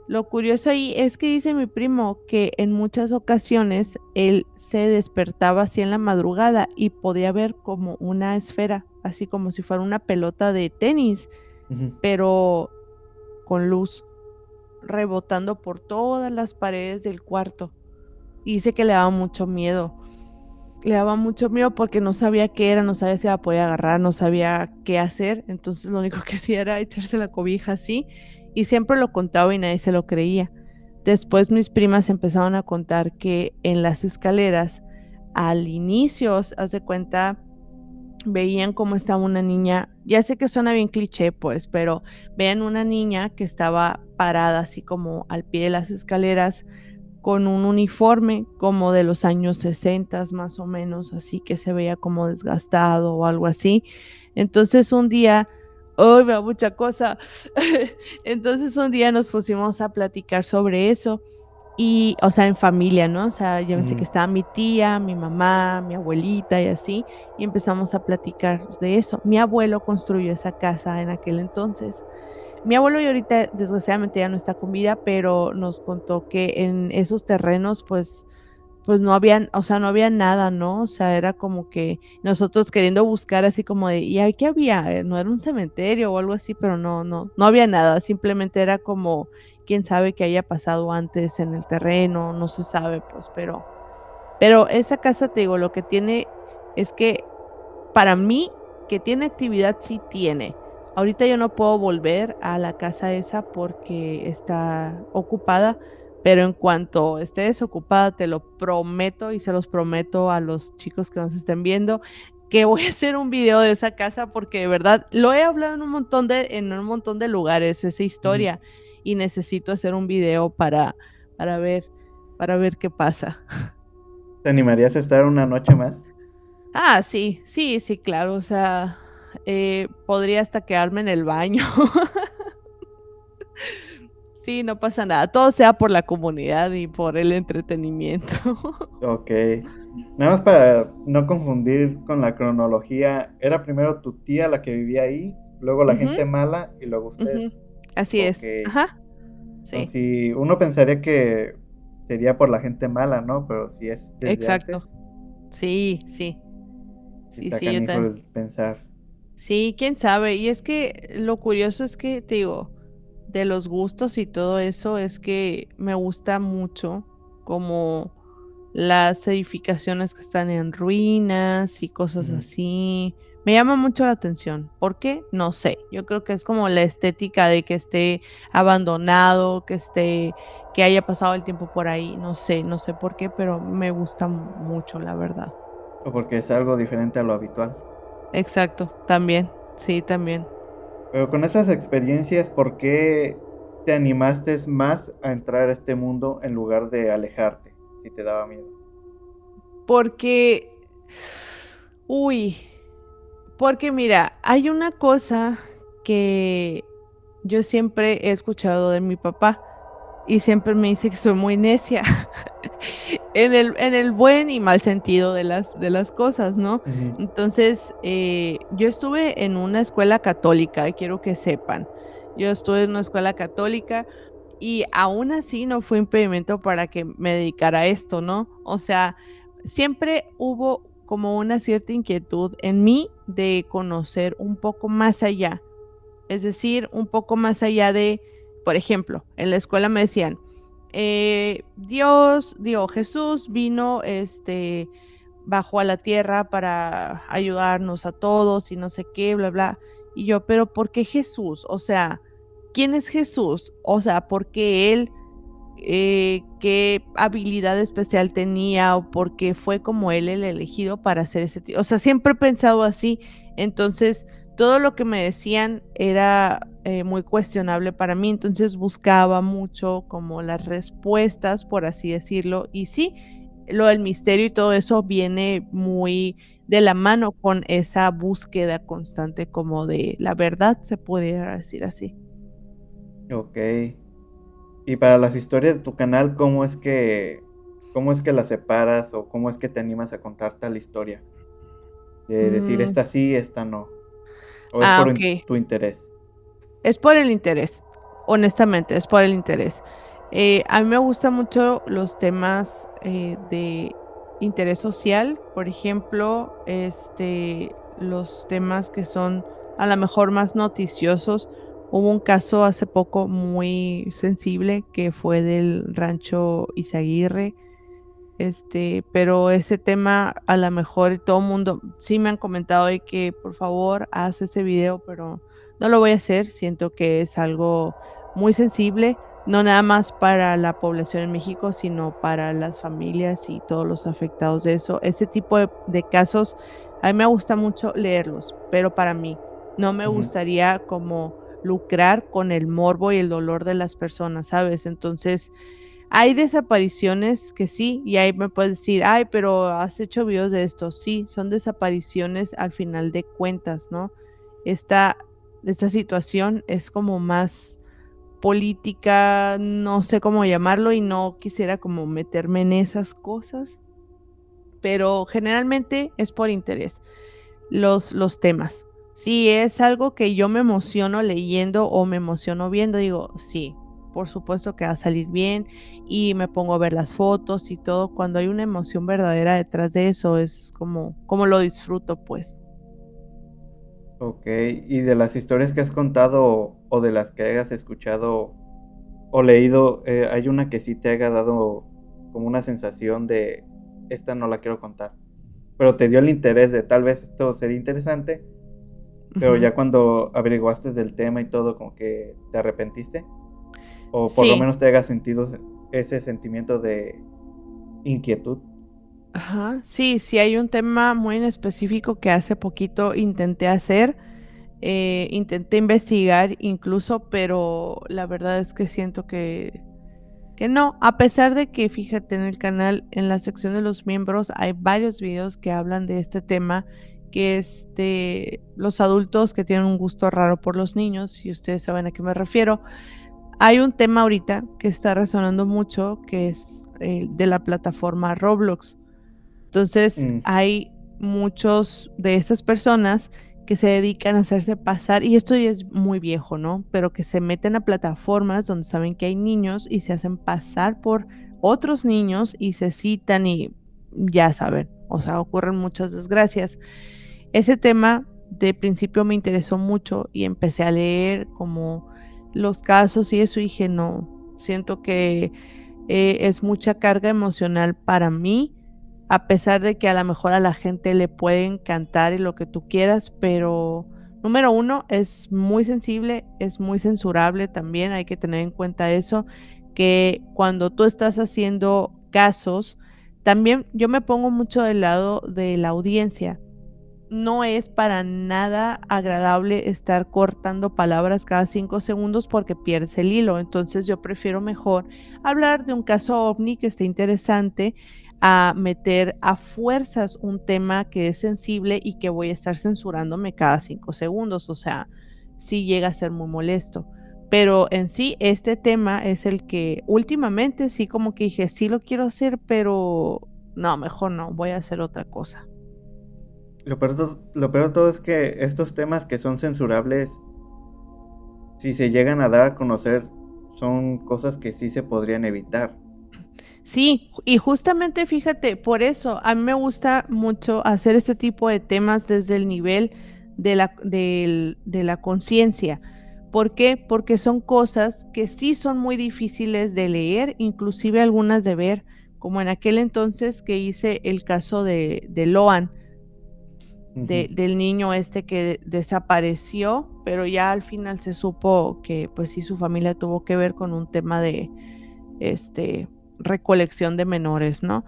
Lo curioso ahí es que dice mi primo que en muchas ocasiones él se despertaba así en la madrugada y podía ver como una esfera, así como si fuera una pelota de tenis, Ujú. pero con luz, rebotando por todas las paredes del cuarto. Y dice que le daba mucho miedo. Le daba mucho miedo porque no sabía qué era, no sabía si la podía agarrar, no sabía qué hacer. Entonces lo único que hacía era echarse la cobija así y siempre lo contaba y nadie se lo creía. Después mis primas empezaron a contar que en las escaleras, al inicio, haz de cuenta, veían cómo estaba una niña, ya sé que suena bien cliché, pues, pero veían una niña que estaba parada así como al pie de las escaleras con un uniforme como de los años 60 más o menos, así que se veía como desgastado o algo así. Entonces un día, ¡ay, me da mucha cosa! Entonces un día nos pusimos a platicar sobre eso y, o sea, en familia, ¿no? O sea, yo pensé que Ujú. estaba mi tía, mi mamá, mi abuelita y así, y empezamos a platicar de eso. Mi abuelo construyó esa casa en aquel entonces. Mi abuelo y ahorita desgraciadamente ya no está con vida, pero nos contó que en esos terrenos, pues no habían, o sea, no había nada, ¿no? O sea, era como que nosotros queriendo buscar así como de, ¿y ahí qué había? No era un cementerio o algo así, pero no había nada, simplemente era como, quién sabe qué haya pasado antes en el terreno, no se sabe, pues, pero esa casa, te digo, lo que tiene es que para mí, que tiene actividad, sí tiene. Ahorita yo no puedo volver a la casa esa porque está ocupada, pero en cuanto esté desocupada, te lo prometo y se los prometo a los chicos que nos estén viendo, que voy a hacer un video de esa casa porque de verdad lo he hablado en un montón de lugares, esa Ujú. historia, y necesito hacer un video para ver, para ver qué pasa. ¿Te animarías a estar una noche más? Ah, sí, sí, sí, claro, o sea, podría hasta quedarme en el baño. Sí, no pasa nada, todo sea por la comunidad y por el entretenimiento. Ok. Nada más para no confundir con la cronología, era primero tu tía la que vivía ahí, luego la Ujú, gente mala y luego ujú, ustedes. así Ok. es, ajá, Entonces, sí, si uno pensaría que sería por la gente mala, ¿no? Pero si es desde exacto. antes, Sí, sí, sí sí, está sí, yo canijo también. el pensar. Sí, quién sabe, y es que lo curioso es que, te digo, de los gustos y todo eso, es que me gusta mucho como las edificaciones que están en ruinas y cosas Ujú. así. Me llama mucho la atención. ¿Por qué? No sé. Yo creo que es como la estética de que esté abandonado, que haya pasado el tiempo por ahí. No sé, no sé por qué, pero me gusta mucho, la verdad. O porque es algo diferente a lo habitual. Exacto, también. Sí, también. Pero con esas experiencias, ¿por qué te animaste más a entrar a este mundo en lugar de alejarte, si te daba miedo? Porque, uy, porque mira, hay una cosa que yo siempre he escuchado de mi papá y siempre me dice que soy muy necia en el buen y mal sentido de las cosas, ¿no? Ujú. Entonces, yo estuve en una escuela católica, y quiero que sepan, yo estuve en una escuela católica y aún así no fue impedimento para que me dedicara a esto, ¿no? O sea, siempre hubo como una cierta inquietud en mí de conocer un poco más allá, es decir, un poco más allá de, por ejemplo, en la escuela me decían, Dios, Jesús vino, bajó a la tierra para ayudarnos a todos y no sé qué, bla, bla. Y yo, pero ¿por qué Jesús? O sea, ¿quién es Jesús? O sea, ¿por qué él? ¿Qué habilidad especial tenía o por qué fue como él el elegido para hacer ese tipo? O sea, siempre he pensado así. Entonces, todo lo que me decían era muy cuestionable para mí. Entonces, buscaba mucho como las respuestas, por así decirlo. Y sí, lo del misterio y todo eso viene muy de la mano con esa búsqueda constante como de la verdad, se podría decir así. Ok. Y para las historias de tu canal, cómo es que las separas o cómo es que te animas a contar tal historia? De decir, Mm, esta sí, esta no. ¿O es ah, por ok. tu interés? Es por el interés, honestamente, es por el interés. A mí me gustan mucho los temas de interés social, por ejemplo, los temas que son a lo mejor más noticiosos. Hubo un caso hace poco muy sensible que fue del rancho Izaguirre, pero ese tema a lo mejor todo el mundo sí me han comentado de que por favor haz ese video, pero no lo voy a hacer. Siento que es algo muy sensible, no nada más para la población en México, sino para las familias y todos los afectados de eso. Ese tipo de casos, a mí me gusta mucho leerlos, pero para mí no me Ujú. gustaría como lucrar con el morbo y el dolor de las personas, ¿sabes? Entonces, hay desapariciones que sí, y ahí me puedes decir, ay, pero has hecho videos de esto. Sí, son desapariciones al final de cuentas, ¿no? Esta, esta situación es como más política, no sé cómo llamarlo, y no quisiera como meterme en esas cosas, pero generalmente es por interés los temas. Si es algo que yo me emociono leyendo o me emociono viendo, digo, sí, por supuesto que va a salir bien y me pongo a ver las fotos y todo. Cuando hay una emoción verdadera detrás de eso, es como lo disfruto, pues. Ok. Y de las historias que has contado o de las que hayas escuchado o leído, ¿hay una que sí te haya dado como una sensación de esta no la quiero contar? Pero te dio el interés de tal vez esto sería interesante, pero Ujú. ya cuando averiguaste del tema y todo, como que te arrepentiste, o por lo Sí, menos te haya sentido ese sentimiento de inquietud. ajá, sí, sí hay un tema muy en específico que hace poquito intenté hacer. Intenté investigar incluso, pero la verdad es que siento que no, a pesar de que, fíjate, en el canal, en la sección de los miembros, hay varios videos que hablan de este tema, que es de los adultos que tienen un gusto raro por los niños, y ustedes saben a qué me refiero. Hay un tema ahorita que está resonando mucho, que es de la plataforma Roblox. Entonces, Mm, hay muchos de estas personas que se dedican a hacerse pasar, y esto ya es muy viejo, ¿no? Pero que se meten a plataformas donde saben que hay niños y se hacen pasar por otros niños y se citan y ya saben, o sea, ocurren muchas desgracias. Ese tema de principio me interesó mucho y empecé a leer como los casos y eso y dije, no, siento que es mucha carga emocional para mí, a pesar de que a lo mejor a la gente le puede encantar y lo que tú quieras, pero número uno, es muy sensible, es muy censurable también, hay que tener en cuenta eso, que cuando tú estás haciendo casos, también yo me pongo mucho del lado de la audiencia. No es para nada agradable estar cortando palabras cada 5 segundos porque pierdes el hilo. Entonces yo prefiero mejor hablar de un caso ovni que esté interesante a meter a fuerzas un tema que es sensible y que voy a estar censurándome cada 5 segundos. O sea, sí llega a ser muy molesto. Pero en sí, este tema es el que últimamente sí como que dije, sí lo quiero hacer, pero no, mejor no, voy a hacer otra cosa. lo peor de todo es que estos temas que son censurables, si se llegan a dar a conocer, son cosas que sí se podrían evitar. Sí, y justamente fíjate, por eso a mí me gusta mucho hacer este tipo de temas desde el nivel de la conciencia. ¿Por qué? Porque son cosas que sí son muy difíciles de leer, inclusive algunas de ver, como en aquel entonces que hice el caso de Loan, Ujú. del niño este que desapareció, pero ya al final se supo que pues sí su familia tuvo que ver con un tema de este recolección de menores, ¿no?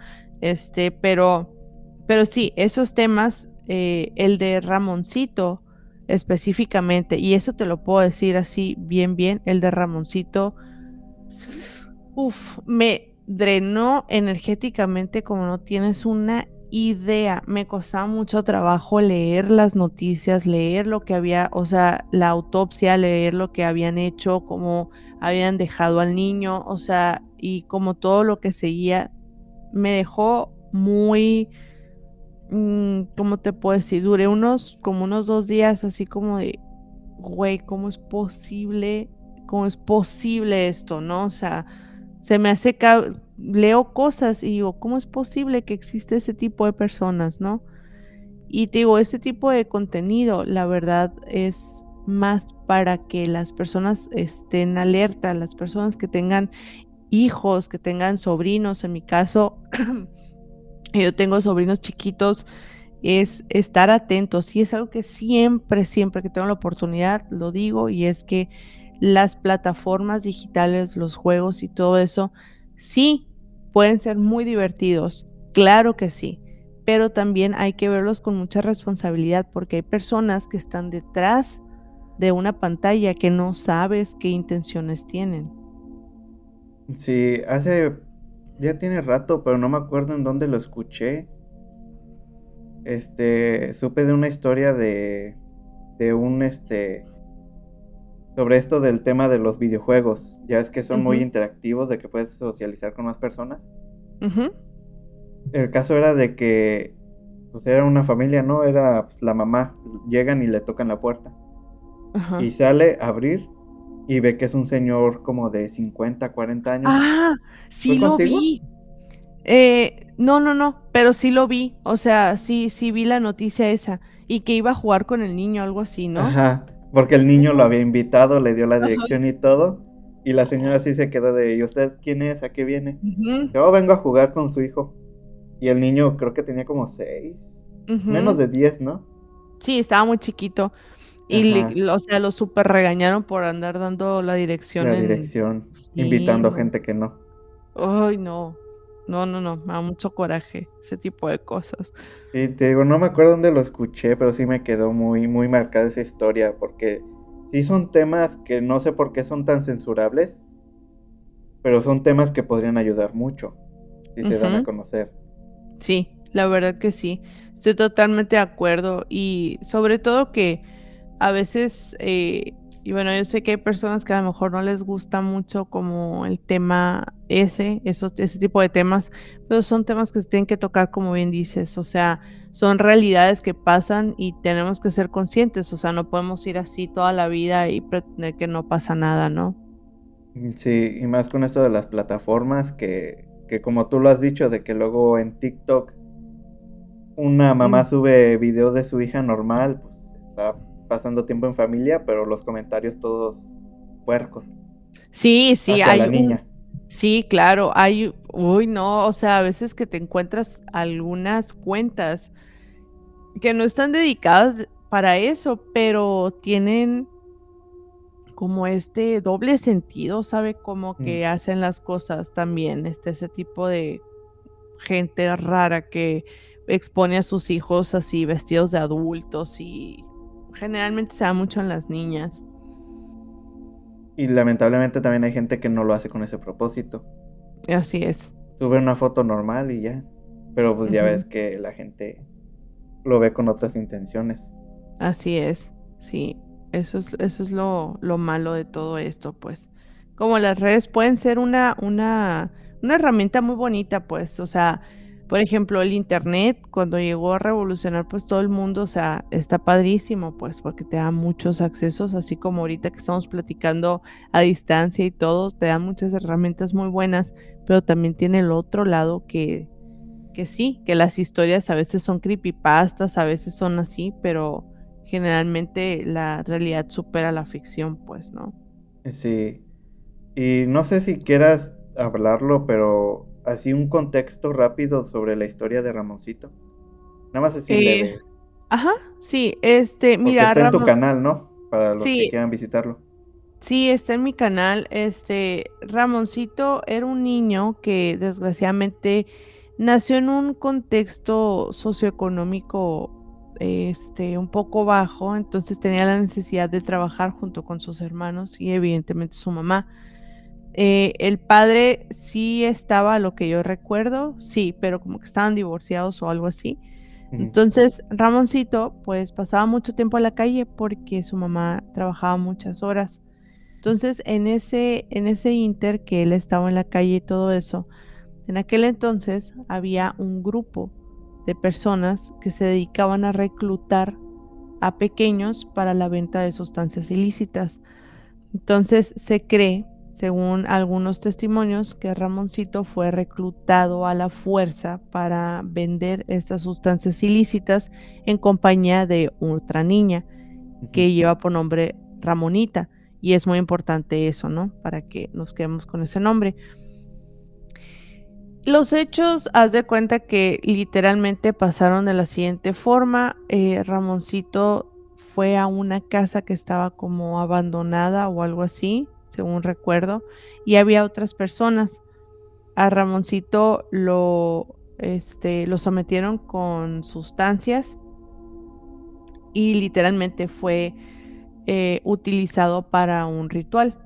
Pero sí, esos temas, el de Ramoncito específicamente, y eso te lo puedo decir así bien, bien, el de Ramoncito, me drenó energéticamente como no tienes una idea. Me costaba mucho trabajo leer las noticias, leer lo que había, o sea, la autopsia, leer lo que habían hecho, cómo habían dejado al niño, o sea, y como todo lo que seguía, me dejó muy, ¿cómo te puedo decir? Duré como unos 2 días así como de, güey, ¿cómo es posible? ¿Cómo es posible esto, no? O sea, se me hace, leo cosas y digo, ¿cómo es posible que existe ese tipo de personas, no? Y te digo, ese tipo de contenido, la verdad, es más para que las personas estén alerta, las personas que tengan hijos, que tengan sobrinos, en mi caso, yo tengo sobrinos chiquitos, es estar atentos. Y es algo que siempre, siempre que tengo la oportunidad lo digo, y es que las plataformas digitales, los juegos y todo eso, sí, pueden ser muy divertidos, claro que sí, pero también hay que verlos con mucha responsabilidad porque hay personas que están detrás de una pantalla que no sabes qué intenciones tienen. Sí, ya tiene rato, pero no me acuerdo en dónde lo escuché. Supe de una historia de un, sobre esto del tema de los videojuegos. Ya es que son muy Ujú, interactivos, de que puedes socializar con más personas. ujú, El caso era de que, pues era una familia, ¿no? Era pues, la mamá. Llegan y le tocan la puerta. ajá. Y sale a abrir y ve que es un señor como de 50, 40 años. Ah, ¿Fue sí lo contigo? vi. No, no, no, pero sí lo vi, o sea, sí, sí vi la noticia esa, y que iba a jugar con el niño, algo así, ¿no? Ajá, porque el niño lo Ujú. había invitado, le dio la Ajá. dirección y todo. Y la señora sí se quedó de, ¿y usted quién es? ¿A qué viene? Ujú, Dice, oh, vengo a jugar con su hijo. Y el niño creo que tenía como 6, menos ujú. de 10, ¿no? Sí, estaba muy chiquito, y Ajá, o sea, lo súper regañaron por andar dando la dirección la en dirección, sí, invitando no. gente que no. Ay, no. No, no, no, me da mucho coraje ese tipo de cosas. Y te digo, no me acuerdo dónde lo escuché, pero sí me quedó muy, muy marcada esa historia, porque sí son temas que no sé por qué son tan censurables, pero son temas que podrían ayudar mucho si se dan a Ujú. conocer. Sí, la verdad que sí. Estoy totalmente de acuerdo y sobre todo que a veces, y bueno, yo sé que hay personas que a lo mejor no les gusta mucho como el tema ese tipo de temas, pero son temas que se tienen que tocar como bien dices, o sea, son realidades que pasan y tenemos que ser conscientes, o sea, no podemos ir así toda la vida y pretender que no pasa nada, ¿no? Sí, y más con esto de las plataformas que como tú lo has dicho, de que luego en TikTok una mamá Mm. sube video de su hija normal, pues está pasando tiempo en familia, pero los comentarios todos puercos Sí, sí, hacia la niña. sí, claro, uy, no, o sea, a veces que te encuentras algunas cuentas que no están dedicadas para eso, pero tienen como este doble sentido, ¿sabe? Como Mm. que hacen las cosas también, ese tipo de gente rara que expone a sus hijos así vestidos de adultos y generalmente se da mucho en las niñas. Y lamentablemente también hay gente que no lo hace con ese propósito. Así es. Sube una foto normal y ya. Pero pues ya ves Ujú. que la gente lo ve con otras intenciones. Así es, sí, eso es lo malo de todo esto, pues. Como las redes pueden ser una herramienta muy bonita, pues, o sea, por ejemplo, el Internet, cuando llegó a revolucionar, pues, todo el mundo, o sea, está padrísimo, pues, porque te da muchos accesos, así como ahorita que estamos platicando a distancia y todo, te da muchas herramientas muy buenas, pero también tiene el otro lado que sí, que las historias a veces son creepypastas, a veces son así, pero generalmente la realidad supera la ficción, pues, ¿no? Sí. Y no sé si quieras hablarlo, pero así un contexto rápido sobre la historia de Ramoncito? Nada más así Eh, leve, ajá, sí, porque mira, está en tu canal, ¿no? Para los que sí, quieran visitarlo. sí, está en mi canal. Ramoncito era un niño que desgraciadamente nació en un contexto socioeconómico, un poco bajo, entonces tenía la necesidad de trabajar junto con sus hermanos y evidentemente su mamá. El padre sí estaba, a lo que yo recuerdo, sí, pero como que estaban divorciados o algo así. Ujú, Entonces, Ramoncito, pues pasaba mucho tiempo en la calle porque su mamá trabajaba muchas horas. Entonces, en ese inter que él estaba en la calle y todo eso, en aquel entonces había un grupo de personas que se dedicaban a reclutar a pequeños para la venta de sustancias ilícitas. Entonces, se cree, según algunos testimonios, que Ramoncito fue reclutado a la fuerza para vender estas sustancias ilícitas en compañía de otra niña ujú. que lleva por nombre Ramonita. Y es muy importante eso, ¿no? Para que nos quedemos con ese nombre. Los hechos, haz de cuenta que literalmente pasaron de la siguiente forma. Ramoncito fue a una casa que estaba como abandonada o algo así, según recuerdo, y había otras personas. A Ramoncito lo sometieron con sustancias y literalmente fue utilizado para un ritual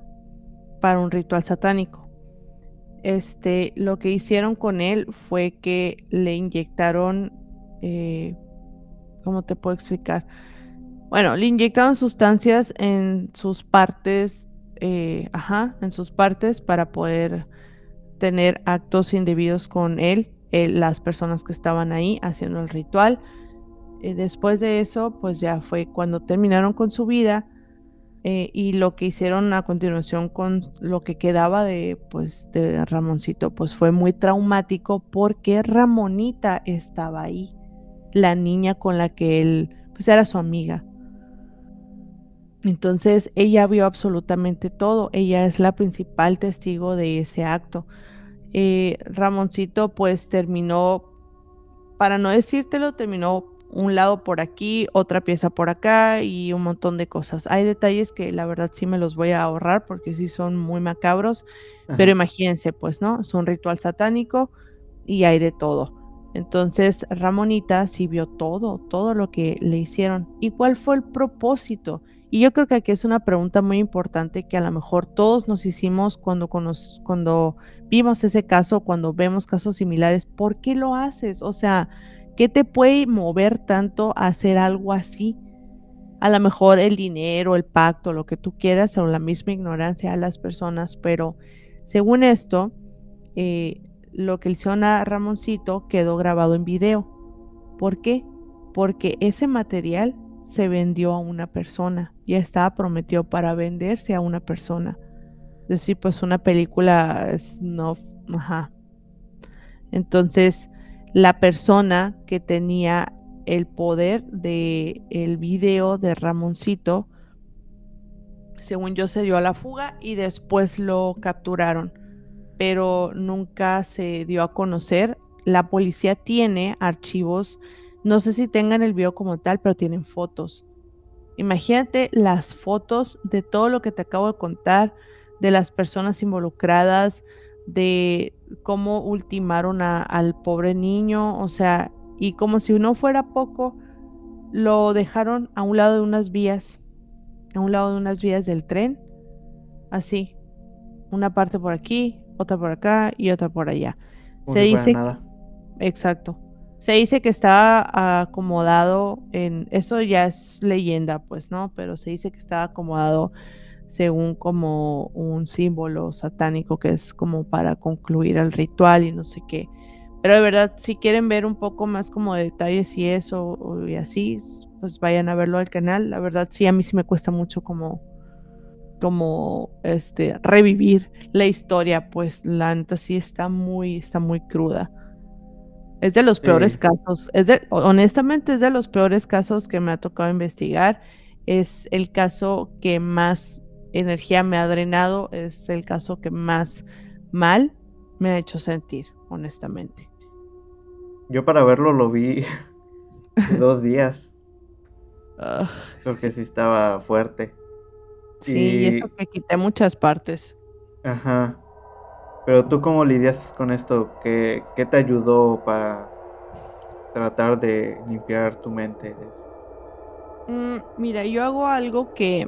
satánico. Lo que hicieron con él fue que le inyectaron, eh, ¿cómo te puedo explicar? Bueno, le inyectaron sustancias en sus partes, en sus partes para poder tener actos indebidos con él, las personas que estaban ahí haciendo el ritual. Después de eso, pues ya fue cuando terminaron con su vida. Y lo que hicieron a continuación con lo que quedaba pues, de Ramoncito, pues fue muy traumático porque Ramonita estaba ahí, la niña con la que él, pues era su amiga. Entonces ella vio absolutamente todo, ella es la principal testigo de ese acto. Ramoncito pues terminó, para no decírtelo, terminó un lado por aquí, otra pieza por acá y un montón de cosas. Hay detalles que la verdad sí me los voy a ahorrar porque sí son muy macabros, pero Ajá. imagínense, pues, ¿no? Es un ritual satánico y hay de todo. Entonces, Ramonita sí vio todo, todo lo que le hicieron. ¿Y cuál fue el propósito? Y yo creo que aquí es una pregunta muy importante que a lo mejor todos nos hicimos cuando vimos ese caso, cuando vemos casos similares. ¿Por qué lo haces? O sea, ¿qué te puede mover tanto a hacer algo así? A lo mejor el dinero, el pacto, lo que tú quieras, o la misma ignorancia de las personas, pero según esto, eh, lo que le hicieron a Ramoncito quedó grabado en video. ¿Por qué? Porque ese material se vendió a una persona, ya estaba prometido para venderse a una persona. Es decir, pues una película snuff, ajá. Entonces, la persona que tenía el poder de el video de Ramoncito, según yo, se dio a la fuga y después lo capturaron, pero nunca se dio a conocer. La policía tiene archivos, no sé si tengan el video como tal, pero tienen fotos. Imagínate las fotos de todo lo que te acabo de contar, de las personas involucradas, de cómo ultimaron al pobre niño, o sea, y como si no fuera poco, lo dejaron a un lado de unas vías, a un lado de unas vías del tren, así, una parte por aquí, otra por acá y otra por allá. Como Se si fuera dice nada. Exacto. Se dice que estaba acomodado eso ya es leyenda, pues, ¿no? Pero se dice que estaba acomodado según como un símbolo satánico que es como para concluir el ritual y no sé qué. Pero de verdad, si quieren ver un poco más como de detalles y eso y así, pues vayan a verlo al canal. La verdad, sí, a mí sí me cuesta mucho como revivir la historia, pues la neta sí está muy cruda. Es de los peores Sí. casos, honestamente, es de los peores casos que me ha tocado investigar. Es el caso que más energía me ha drenado, es el caso que más mal. me ha hecho sentir, honestamente. Yo para verlo lo vi de 2 días, Ugh, porque sí, sí estaba fuerte. sí, y eso Y, que quité muchas partes. ajá, pero tú cómo lidias con esto, ¿qué te ayudó para tratar de limpiar tu mente de eso? Mira, yo hago algo que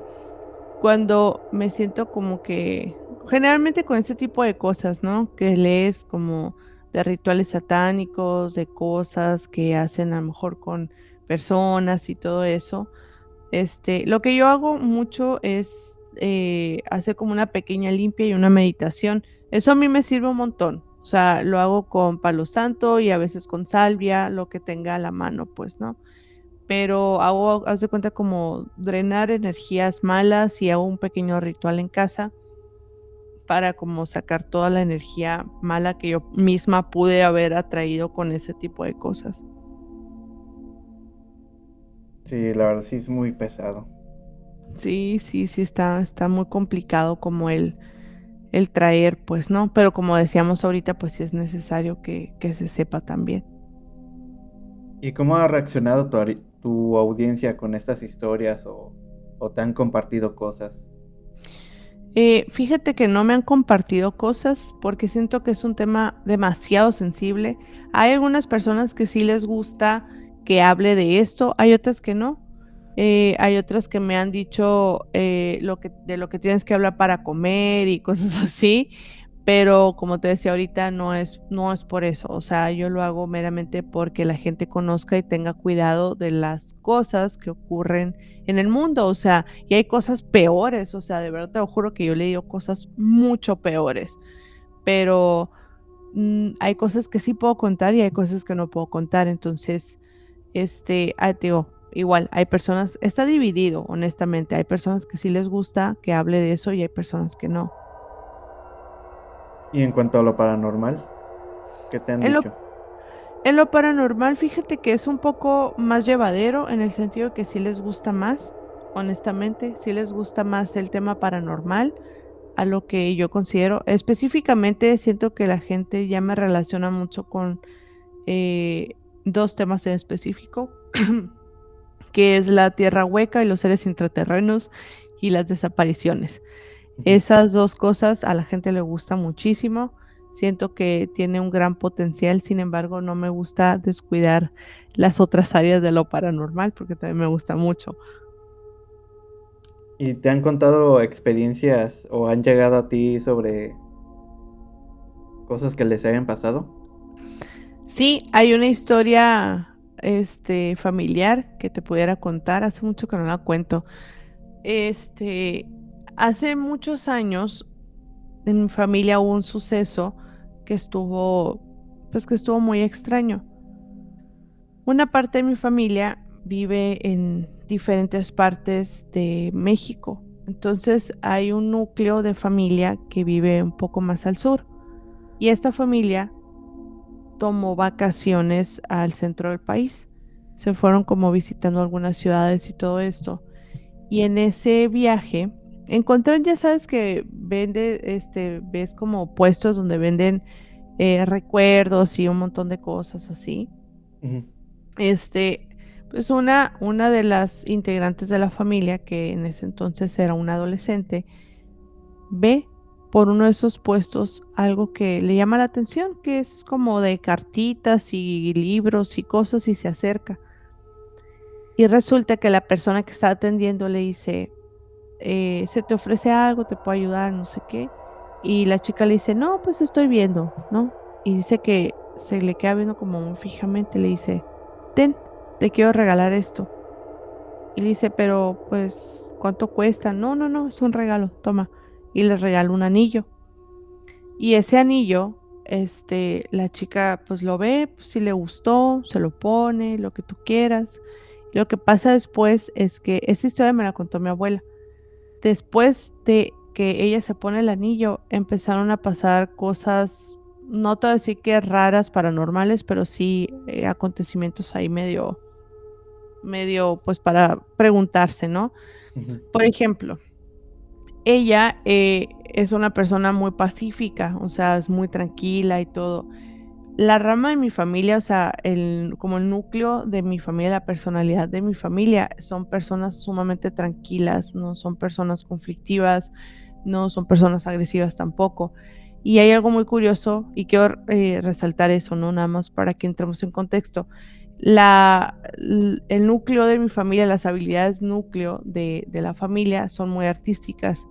cuando me siento como que, generalmente con este tipo de cosas, ¿no? Que lees como de rituales satánicos, de cosas que hacen a lo mejor con personas y todo eso. Lo que yo hago mucho es hacer como una pequeña limpia y una meditación. Eso a mí me sirve un montón. O sea, lo hago con palo santo y a veces con salvia, lo que tenga a la mano, pues, ¿no? Pero hago, haz de cuenta, como drenar energías malas y hago un pequeño ritual en casa para como sacar toda la energía mala que yo misma pude haber atraído con ese tipo de cosas. Sí, la verdad sí es muy pesado. Sí, sí, sí, está muy complicado como el traer, pues, ¿no? Pero como decíamos ahorita, pues sí es necesario que se sepa también. ¿Y cómo ha reaccionado tu audiencia con estas historias o te han compartido cosas? Fíjate que no me han compartido cosas porque siento que es un tema demasiado sensible. Hay algunas personas que sí les gusta que hable de esto, hay otras que no. Hay otras que me han dicho de lo que tienes que hablar para comer y cosas así, pero como te decía ahorita, no es por eso. O sea, yo lo hago meramente porque la gente conozca y tenga cuidado de las cosas que ocurren en el mundo. O sea, y hay cosas peores. O sea, de verdad te lo juro que yo le digo cosas mucho peores. Pero hay cosas que sí puedo contar y hay cosas que no puedo contar. Entonces, te digo, igual, hay personas, está dividido, honestamente. Hay personas que sí les gusta que hable de eso y hay personas que no. Y en cuanto a lo paranormal, ¿qué te han En lo dicho? En lo paranormal, fíjate que es un poco más llevadero en el sentido que sí les gusta más, honestamente, sí les gusta más el tema paranormal a lo que yo considero. Específicamente, siento que la gente ya me relaciona mucho con eh, dos temas en específico, que es la tierra hueca y los seres intraterrenos y las desapariciones. Ujú. Esas 2 cosas a la gente le gusta muchísimo. Siento que tiene un gran potencial, sin embargo, no me gusta descuidar las otras áreas de lo paranormal, porque también me gusta mucho. ¿Y te han contado experiencias o han llegado a ti sobre cosas que les hayan pasado? Sí, hay una historia, familiar que te pudiera contar, hace mucho que no la cuento. Este, Hace muchos años, en mi familia hubo un suceso que estuvo, pues, que estuvo muy extraño. Una parte de mi familia vive en diferentes partes de México. Entonces hay un núcleo de familia que vive un poco más al sur. Y esta familia tomó vacaciones al centro del país. Se fueron como visitando algunas ciudades y todo esto. Y en ese viaje encontraron, ya sabes que ves como puestos donde venden recuerdos y un montón de cosas así. Ujú. Este, pues una de las integrantes de la familia, que en ese entonces era una adolescente, ve por uno de esos puestos algo que le llama la atención, que es como de cartitas y libros y cosas, y se acerca. Y resulta que la persona que está atendiendo le dice, se te ofrece algo, te puedo ayudar, no sé qué. Y la chica le dice, no, pues estoy viendo, ¿no? Y dice que se le queda viendo como muy fijamente, le dice, ten, te quiero regalar esto. Y le dice, pero pues, ¿cuánto cuesta? No, no, no, es un regalo, toma. Y le regala un anillo. Y ese anillo, la chica pues lo ve, pues, si le gustó, se lo pone, lo que tú quieras. Lo que pasa después es que esa historia me la contó mi abuela. Después de que ella se pone el anillo, empezaron a pasar cosas, no te voy a decir que raras, paranormales, pero sí acontecimientos ahí medio, pues para preguntarse, ¿no? Ujú. Por ejemplo, Ella es una persona muy pacífica, o sea, es muy tranquila y todo. La rama de mi familia, o sea, como el núcleo de mi familia, la personalidad de mi familia, son personas sumamente tranquilas, no son personas conflictivas, no son personas agresivas tampoco. Y hay algo muy curioso y quiero resaltar eso, ¿no? Nada más para que entremos en contexto. El núcleo de mi familia, las habilidades núcleo de la familia son muy artísticas.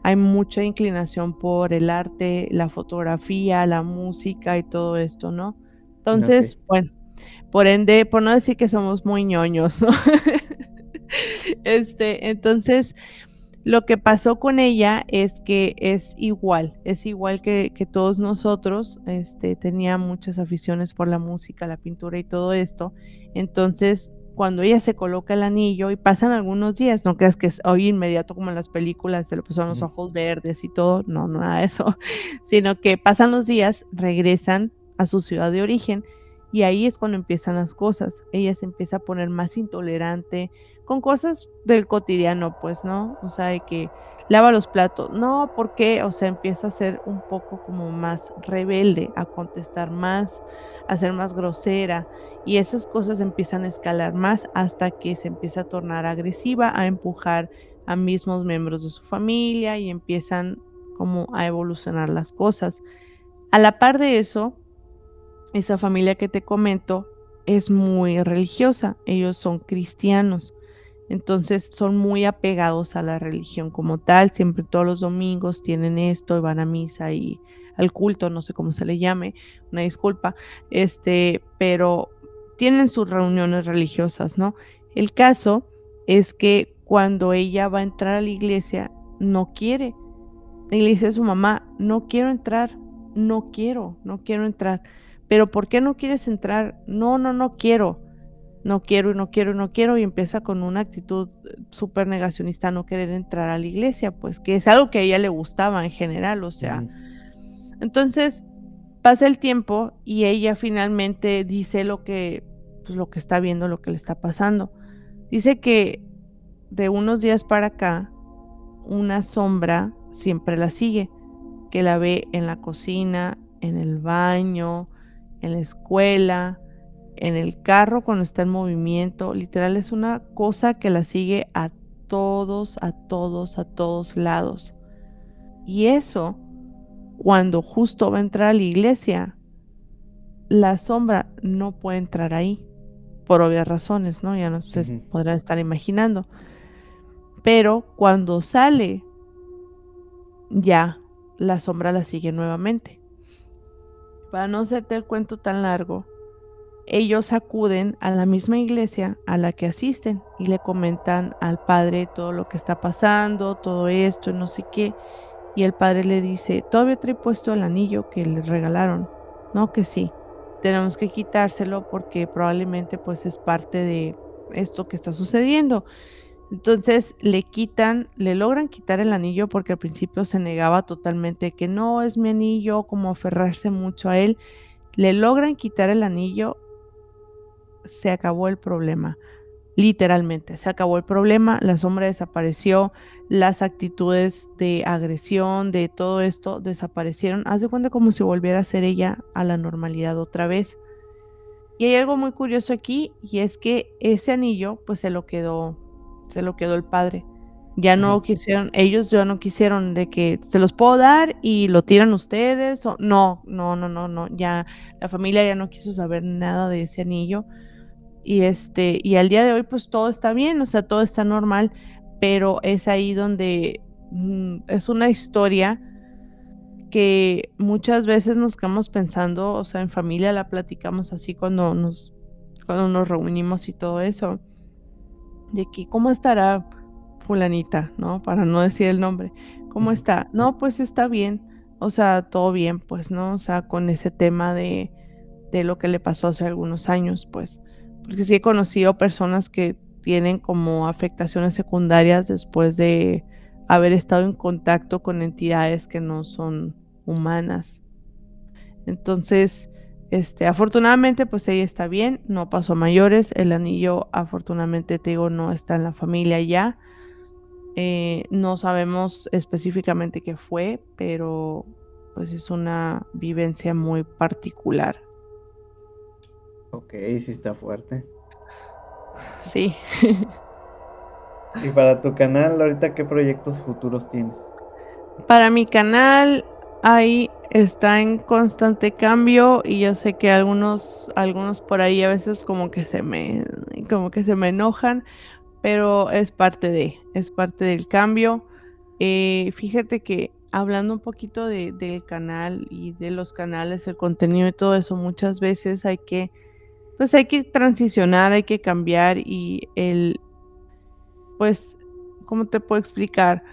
Hay mucha inclinación por el arte, la fotografía, la música y todo esto, ¿no? Ok. Entonces, bueno, por ende, por no decir que somos muy ñoños, ¿no? Entonces, lo que pasó con ella es que es igual que todos nosotros, tenía muchas aficiones por la música, la pintura y todo esto. Entonces, cuando ella se coloca el anillo y pasan algunos días, no creas que es hoy inmediato como en las películas, se le pusieron los Ujú. ojos verdes y todo, no, no, nada de eso, sino que pasan los días, regresan a su ciudad de origen y ahí es cuando empiezan las cosas. Ella se empieza a poner más intolerante, con cosas del cotidiano, pues, ¿no? O sea, de que lava los platos, no, ¿por qué? O sea, empieza a ser un poco como más rebelde, a contestar más, a ser más grosera, y esas cosas empiezan a escalar más hasta que se empieza a tornar agresiva, a empujar a mismos miembros de su familia y empiezan como a evolucionar las cosas. A la par de eso, esa familia que te comento es muy religiosa, ellos son cristianos. Entonces son muy apegados a la religión como tal, siempre todos los domingos tienen esto y van a misa y al culto, no sé cómo se le llame, una disculpa, pero tienen sus reuniones religiosas, ¿no? El caso es que cuando ella va a entrar a la iglesia, no quiere. Y le dice a su mamá, no quiero entrar, no quiero entrar. Pero ¿por qué no quieres entrar? No, no, no quiero. No quiero, y no quiero, y no quiero, y empieza con una actitud súper negacionista, no querer entrar a la iglesia, pues, que es algo que a ella le gustaba en general, o sea. Ujú. Entonces, pasa el tiempo y ella finalmente dice pues, lo que está viendo, lo que le está pasando. Dice que de unos días para acá, una sombra siempre la sigue, que la ve en la cocina, en el baño, en la escuela, en el carro cuando está en movimiento. Literal es una cosa que la sigue a todos, a todos, a todos lados. Y eso, cuando justo va a entrar a la iglesia, la sombra no puede entrar ahí, por obvias razones, ¿no? Ya no se Ujú. podrán estar imaginando. Pero cuando sale, ya la sombra la sigue nuevamente. Para no hacerte el cuento tan largo, ellos acuden a la misma iglesia a la que asisten y le comentan al padre todo lo que está pasando, todo esto, no sé qué. Y el padre le dice, todavía trae puesto el anillo que le regalaron. No, que sí, tenemos que quitárselo porque probablemente pues es parte de esto que está sucediendo. Entonces le logran quitar el anillo porque al principio se negaba totalmente que no es mi anillo, como aferrarse mucho a él. Le logran quitar el anillo, se acabó el problema. Literalmente, se acabó el problema, la sombra desapareció, las actitudes de agresión, de todo esto desaparecieron. Haz de cuenta como si volviera a ser ella a la normalidad otra vez. Y hay algo muy curioso aquí, y es que ese anillo, pues se lo quedó el padre. Ya Ajá. no quisieron, ellos ya no quisieron de que se los puedo dar y lo tiran ustedes, o no, no, no, no, no, ya la familia ya no quiso saber nada de ese anillo y al día de hoy, pues, todo está bien, o sea, todo está normal, pero es ahí donde, es una historia que muchas veces nos quedamos pensando, o sea, en familia la platicamos así cuando nos reunimos y todo eso, de que, ¿cómo estará fulanita?, ¿no? Para no decir el nombre, ¿cómo Ujú. está? No, pues, está bien, o sea, todo bien, pues, ¿no? O sea, con ese tema de lo que le pasó hace algunos años, pues, porque sí he conocido personas que tienen como afectaciones secundarias después de haber estado en contacto con entidades que no son humanas. Entonces, afortunadamente, pues ella está bien, no pasó a mayores, el anillo afortunadamente, te digo, no está en la familia ya, No sabemos específicamente qué fue, pero pues es una vivencia muy particular. Ok, sí está fuerte. Sí. Y para tu canal, ahorita, ¿qué proyectos futuros tienes? Para mi canal, ahí está en constante cambio y yo sé que algunos por ahí a veces como que se me enojan, pero es parte del cambio. Fíjate que hablando un poquito del canal y de los canales, el contenido y todo eso, muchas veces pues hay que transicionar, hay que cambiar y pues, ¿cómo te puedo explicar?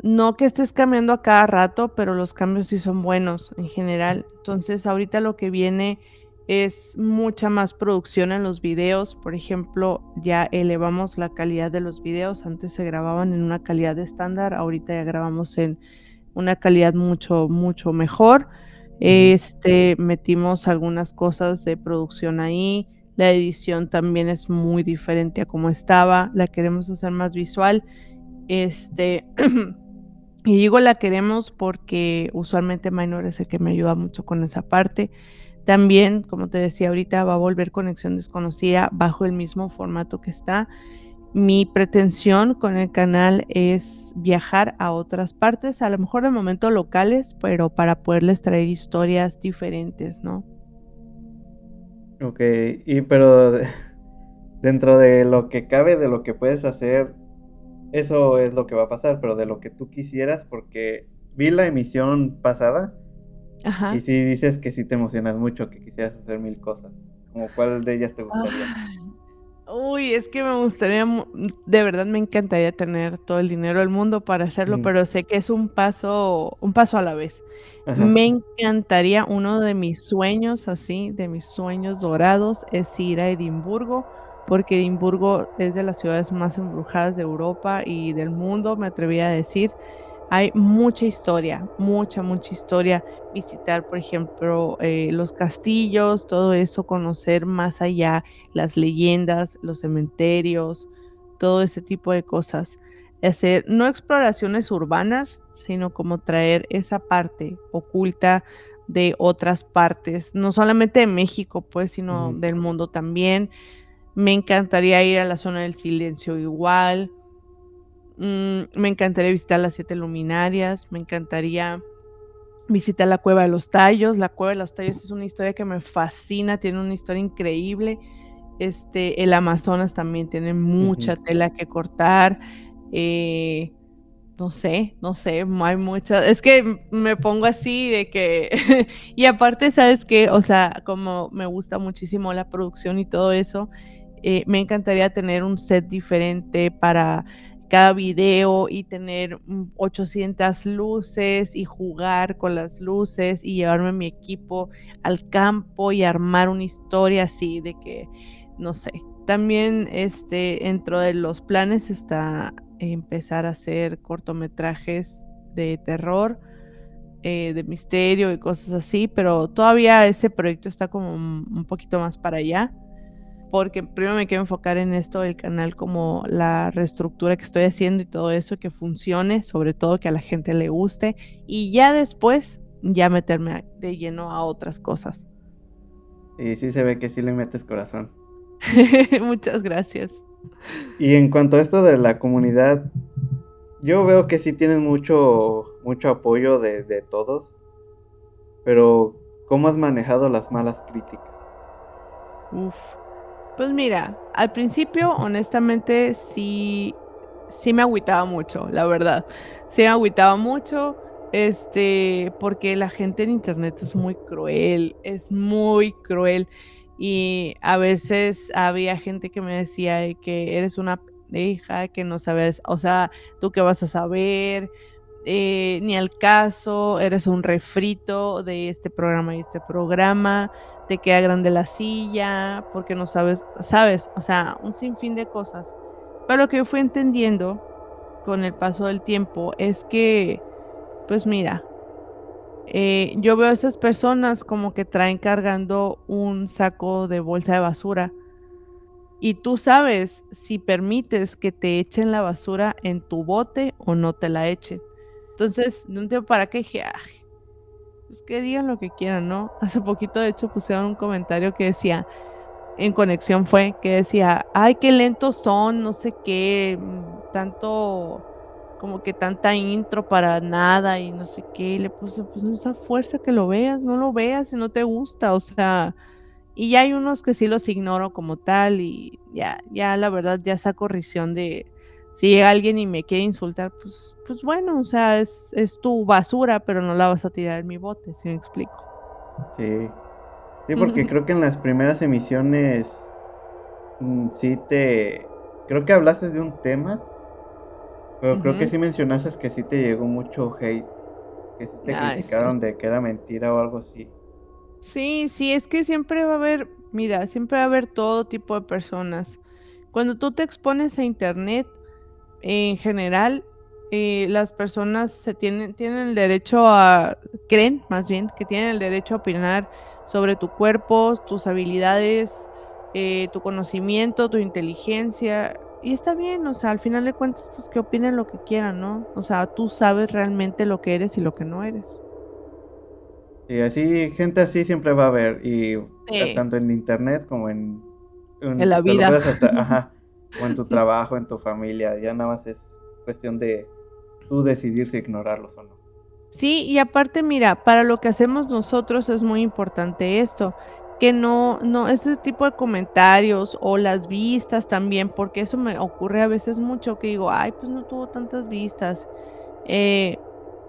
No que estés cambiando a cada rato, pero los cambios sí son buenos en general. Entonces, ahorita lo que viene es mucha más producción en los videos. Por ejemplo, ya elevamos la calidad de los videos. Antes se grababan en una calidad estándar, ahorita ya grabamos en una calidad mucho, mucho mejor. Ujú. Metimos algunas cosas de producción ahí. La edición también es muy diferente a como estaba. La queremos hacer más visual. Este, y digo la queremos porque usualmente Minor es el que me ayuda mucho con esa parte. También, como te decía ahorita, va a volver Conexión Desconocida bajo el mismo formato que está. Mi pretensión con el canal es viajar a otras partes, a lo mejor de momento locales, pero para poderles traer historias diferentes, ¿no? Ok, y pero dentro de lo que cabe, de lo que puedes hacer, eso es lo que va a pasar, pero de lo que tú quisieras, porque vi la emisión pasada y Ajá. sí dices que sí te emocionas mucho, que quisieras hacer mil cosas. ¿Como cuál de ellas te gustaría? Uy, es que me gustaría, de verdad me encantaría tener todo el dinero del mundo para hacerlo, Mm, pero sé que es un paso a la vez. ajá. Me encantaría, uno de mis sueños, así, de mis sueños dorados, es ir a Edimburgo, porque Edimburgo es de las ciudades más embrujadas de Europa y del mundo, me atrevería a decir. Hay mucha historia, mucha, mucha historia. Visitar, por ejemplo, los castillos, todo eso, conocer más allá las leyendas, los cementerios, todo ese tipo de cosas. Hacer no exploraciones urbanas, sino como traer esa parte oculta de otras partes, no solamente de México, pues, sino Ujú. del mundo también. Me encantaría ir a la zona del silencio igual. Me encantaría visitar las 7 luminarias, me encantaría visitar la Cueva de los Tallos. La Cueva de los Tallos es una historia que me fascina, tiene una historia increíble. El Amazonas también tiene Ujú. mucha tela que cortar. Eh, no sé, hay muchas es que me pongo así de que y aparte, ¿sabes qué? O sea, como me gusta muchísimo la producción y todo eso, me encantaría tener un set diferente para cada video y tener, 800 luces y jugar con las luces y llevarme mi equipo al campo y armar una historia así de que, no sé. También, dentro de los planes está empezar a hacer cortometrajes de terror, de misterio y cosas así, pero todavía ese proyecto está como un poquito más para allá, porque primero me quiero enfocar en esto del canal, como la reestructura que estoy haciendo y todo eso, que funcione, sobre todo que a la gente le guste, y ya después, ya meterme de lleno a otras cosas. Y sí se ve que sí le metes corazón. Muchas gracias. Y en cuanto a esto de la comunidad, yo veo que sí tienes mucho apoyo de todos, pero ¿cómo has manejado las malas críticas? Uf. Pues mira, al principio, honestamente, sí me agüitaba mucho, la verdad. Sí me agüitaba mucho, porque la gente en Internet es muy cruel. Y a veces había gente que me decía de que eres una pendeja, que no sabes, o sea, ¿tú qué vas a saber? Ni al caso, eres un refrito de este programa y este programa, te queda grande la silla, porque no sabes, o sea, un sinfín de cosas. Pero lo que yo fui entendiendo con el paso del tiempo es que, pues mira, yo veo a esas personas como que traen cargando un saco de bolsa de basura y tú sabes si permites que te echen la basura en tu bote o no te la echen. Entonces, de un tiempo para acá dije: "Ay, pues que digan lo que quieran", ¿no? Hace poquito, de hecho, pusieron un comentario que decía, en Conexión fue, que decía: "Ay, qué lentos son, no sé qué, tanto, como que tanta intro para nada y no sé qué", y le puse: "Pues no es a fuerza que lo veas, no lo veas si no te gusta", o sea, y ya hay unos que sí los ignoro como tal y ya la verdad ya saco corrección de si llega alguien y me quiere insultar, pues bueno, o sea, es tu basura, pero no la vas a tirar en mi bote, ¿sí me explico? Sí. Sí, porque creo que en las primeras emisiones, sí te creo que hablaste de un tema, pero creo que Ujú. sí mencionaste que sí te llegó mucho hate, que sí te Ay, sí. criticaron de que era mentira o algo así. Sí, sí, es que siempre va a haber, mira, siempre va a haber todo tipo de personas. Cuando tú te expones a Internet, en general, las personas tienen el derecho a, creen más bien, que tienen el derecho a opinar sobre tu cuerpo, tus habilidades, tu conocimiento, tu inteligencia. Y está bien, o sea, al final de cuentas, pues que opinen lo que quieran, ¿no? O sea, tú sabes realmente lo que eres y lo que no eres. Y así, gente así siempre va a haber, y, Sí. tanto en internet como En la te lo vida. puedes hasta ajá, o en tu trabajo, en tu familia, ya nada más es cuestión de tú decidir si ignorarlos o no. Sí, y aparte, mira, para lo que hacemos nosotros es muy importante esto, que no ese tipo de comentarios o las vistas también, porque eso me ocurre a veces mucho, que digo: "Ay, pues no tuvo tantas vistas". Eh,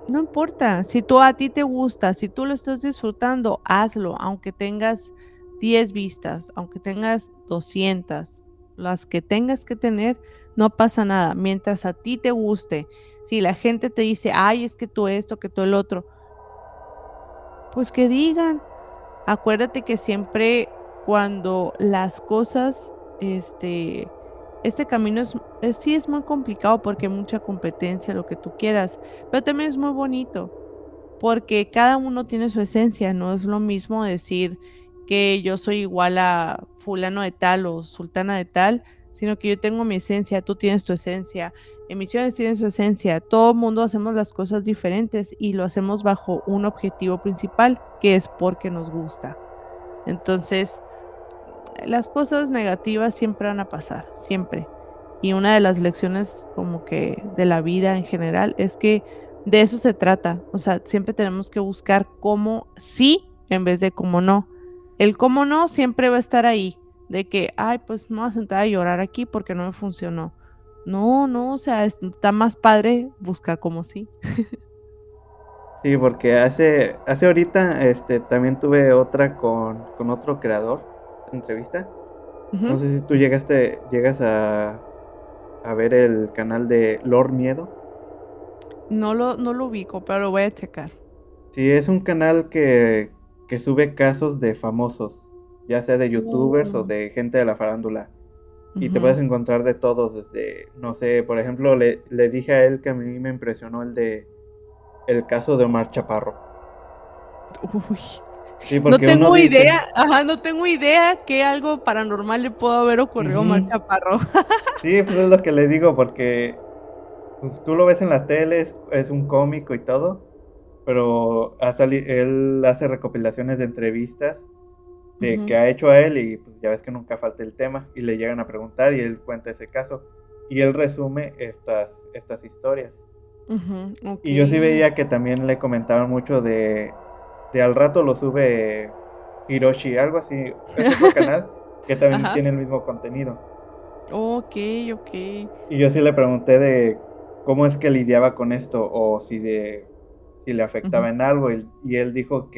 no importa, si tú a ti te gusta, si tú lo estás disfrutando, hazlo, aunque tengas 10 vistas, aunque tengas 200, las que tengas que tener, no pasa nada, mientras a ti te guste. Si la gente te dice: "Ay, es que tú esto, que tú el otro", pues que digan. Acuérdate que siempre cuando las cosas, este este camino sí es muy complicado porque hay mucha competencia, lo que tú quieras, pero también es muy bonito. Porque cada uno tiene su esencia, no es lo mismo decir que yo soy igual a fulano de tal o sultana de tal, sino que yo tengo mi esencia, tú tienes tu esencia, Emisiones tiene su esencia, todo mundo hacemos las cosas diferentes y lo hacemos bajo un objetivo principal, que es porque nos gusta. Entonces, las cosas negativas siempre van a pasar, siempre. Y una de las lecciones como que de la vida en general es que de eso se trata. O sea, siempre tenemos que buscar cómo sí en vez de cómo no. El cómo no siempre va a estar ahí, de que, ay, pues me voy a sentar a llorar aquí porque no me funcionó. No, no, o sea, está más padre buscar cómo sí. Sí, porque hace ahorita, también tuve otra con otro creador, otra entrevista. No Ujú. sé si tú llegas a ver el canal de Lord Miedo. No lo ubico, pero lo voy a checar. Sí, es un canal que sube casos de famosos, ya sea de youtubers o Oh. de gente de la farándula. Y te Ujú. puedes encontrar de todos, desde, no sé, por ejemplo, le dije a él que a mí me impresionó el caso de Omar Chaparro. Uy. Sí, No porque uno tengo idea, dice, ajá, no tengo idea que algo paranormal le pudo haber ocurrido a Omar ujú, Chaparro. sí, pues es lo que le digo, porque pues tú lo ves en la tele, es un cómico y todo, pero él hace recopilaciones de entrevistas de Ujú, que ha hecho a él y pues ya ves que nunca falta el tema y le llegan a preguntar y él cuenta ese caso y él resume estas historias. ujú, Y yo sí okey. veía que también le comentaban mucho de al rato lo sube Hiroshi, algo así, es otro canal que también Ajá, tiene el mismo contenido. okey, okey. Y yo sí le pregunté de cómo es que lidiaba con esto o si le Ujú, afectaba en algo y él dijo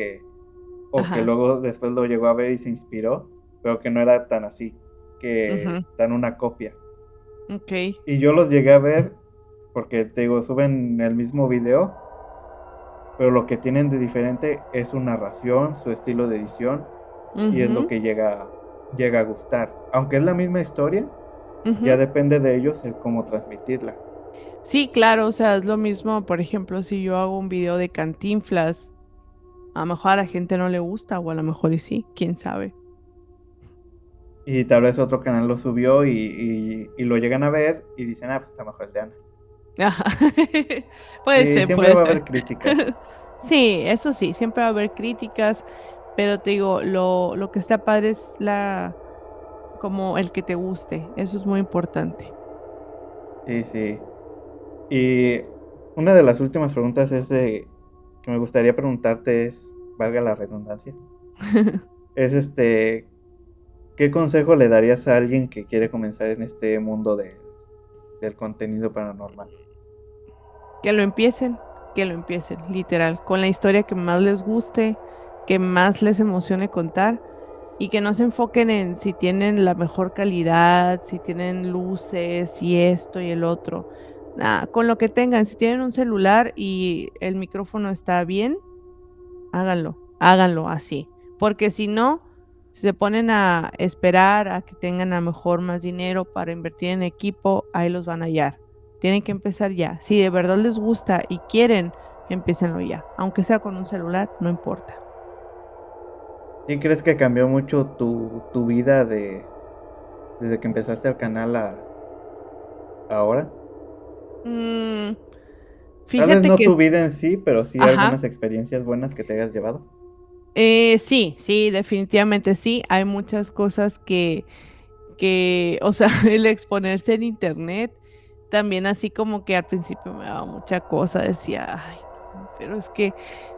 o que ajá, luego después lo llegó a ver y se inspiró, pero que no era tan así, que ujú, tan una copia. okey. Y yo los llegué a ver porque, te digo, suben el mismo video, pero lo que tienen de diferente es su narración, su estilo de edición, y es lo Ujú, que llega a gustar. Aunque es la misma historia, ya ujú. depende de ellos el cómo transmitirla. Sí, claro, o sea, es lo mismo, por ejemplo, si yo hago un video de Cantinflas, a lo mejor a la gente no le gusta, o a lo mejor y sí, quién sabe. Y tal vez otro canal lo subió y lo llegan a ver y dicen, pues está mejor el de Ana. Ajá. Puede Sí, ser, siempre puede va a ser. haber críticas. Sí, eso sí, siempre va a haber críticas, pero te digo, lo que está padre es como el que te guste, eso es muy importante. Sí, sí. Y una de las últimas preguntas que me gustaría preguntarte es, valga la redundancia, es ¿qué consejo le darías a alguien que quiere comenzar en este mundo del contenido paranormal? Que lo empiecen, literal, con la historia que más les guste, que más les emocione contar y que no se enfoquen en si tienen la mejor calidad, si tienen luces y esto y el otro. Nada, con lo que tengan, si tienen un celular y el micrófono está bien, háganlo así, porque si no, si se ponen a esperar a que tengan a lo mejor más dinero para invertir en equipo, ahí los van a hallar. Tienen que empezar ya. Si de verdad les gusta y quieren, empiecenlo ya. Aunque sea con un celular, no importa. ¿Sí crees que cambió mucho tu vida desde que empezaste el canal a ahora? Mm, Tal vez fíjate no que, tu vida en sí, pero sí ajá, algunas experiencias buenas que te hayas llevado. sí, sí, definitivamente sí. Hay muchas cosas o sea, el exponerse en internet, también así como que al principio me daba mucha cosa, decía, ay, no, pero es que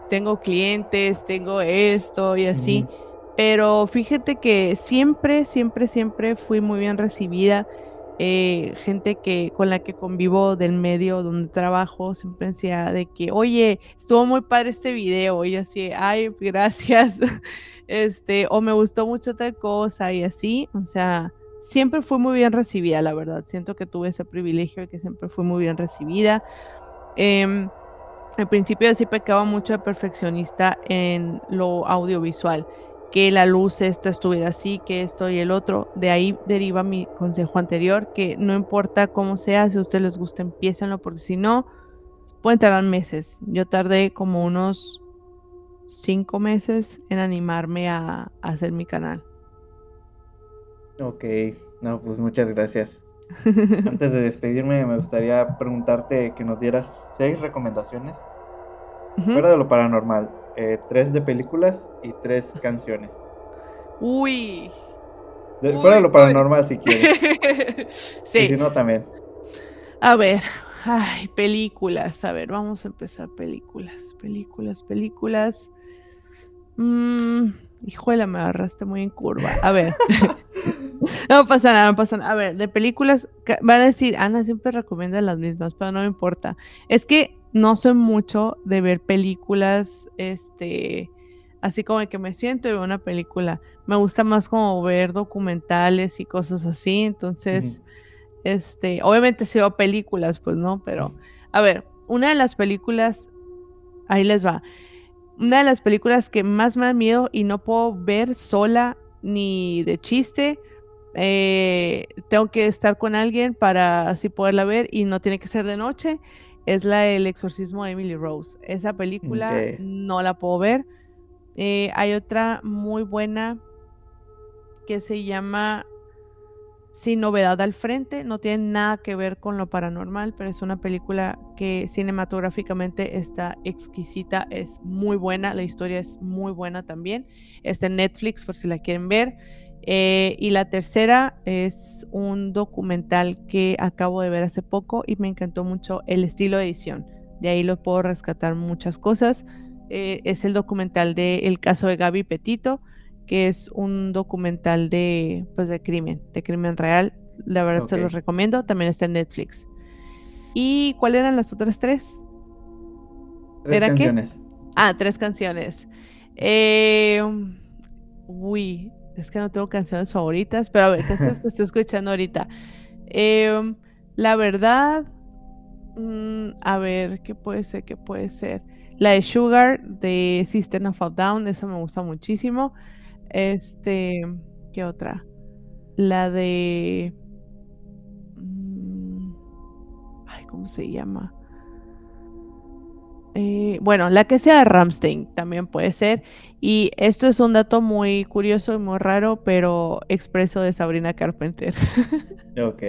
tengo clientes, tengo esto y así, Ujú. pero fíjate que siempre, siempre, siempre fui muy bien recibida. Gente con la que convivo del medio donde trabajo siempre decía de que, oye, estuvo muy padre este video, y yo así, ay, gracias, o me gustó mucho tal cosa y así, o sea, siempre fui muy bien recibida, la verdad. Siento que tuve ese privilegio de que siempre fui muy bien recibida. Em, Al principio sí pecaba mucho de perfeccionista en lo audiovisual, que la luz esta estuviera así, que esto y el otro. De ahí deriva mi consejo anterior, que no importa cómo sea, si a ustedes les gusta, empiecenlo, porque si no, pueden tardar meses. Yo tardé como unos 5 meses en animarme a hacer mi canal. Ok, no, pues muchas gracias. Antes de despedirme, me gustaría preguntarte que nos dieras 6 recomendaciones Ujú. fuera de lo paranormal, 3 de películas y 3 canciones. Uy, Fuera de uy, lo uy. paranormal si quieres, y Sí, si no también. a ver, ay, películas, a ver, vamos a empezar películas. Mm, Híjole, me agarraste muy en curva. A ver, no pasa nada, no pasa nada. A ver, de películas, van a decir, Ana siempre recomienda las mismas, pero no me importa. Es que no soy mucho de ver películas, así como de que me siento y veo una película. Me gusta más como ver documentales y cosas así, Ujú. entonces, obviamente sí veo películas, pues no, pero, a ver, una de las películas, ahí les va. Una de las películas que más me da miedo y no puedo ver sola ni de chiste, tengo que estar con alguien para así poderla ver y no tiene que ser de noche, es la El exorcismo de Emily Rose. Esa película Que, no la puedo ver. Hay otra muy buena que se llama Sin novedad al frente, no tiene nada que ver con lo paranormal, pero es una película que cinematográficamente está exquisita, es muy buena, la historia es muy buena también. Está en Netflix por si la quieren ver. Y la tercera es un documental que acabo de ver hace poco y me encantó mucho el estilo de edición. De ahí lo puedo rescatar muchas cosas. Es el documental de El caso de Gaby Petito, que es un documental pues de crimen real. La verdad se los ok, recomiendo. También está en Netflix. ¿Y cuáles eran las otras tres? tres ¿Era qué? canciones. Ah, tres canciones. Eh, Uy, es que no tengo canciones favoritas, pero a ver, canciones que estoy escuchando ahorita. Eh, la verdad, a ver, ¿qué puede ser? ¿Qué puede ser? La de Sugar de System of a Down, esa me gusta muchísimo. Este, ¿Qué otra? La de, mm, ay, ¿cómo se llama? Bueno, la que sea Ramstein también puede ser. Y esto es un dato muy curioso y muy raro, pero expreso de Sabrina Carpenter. Ok.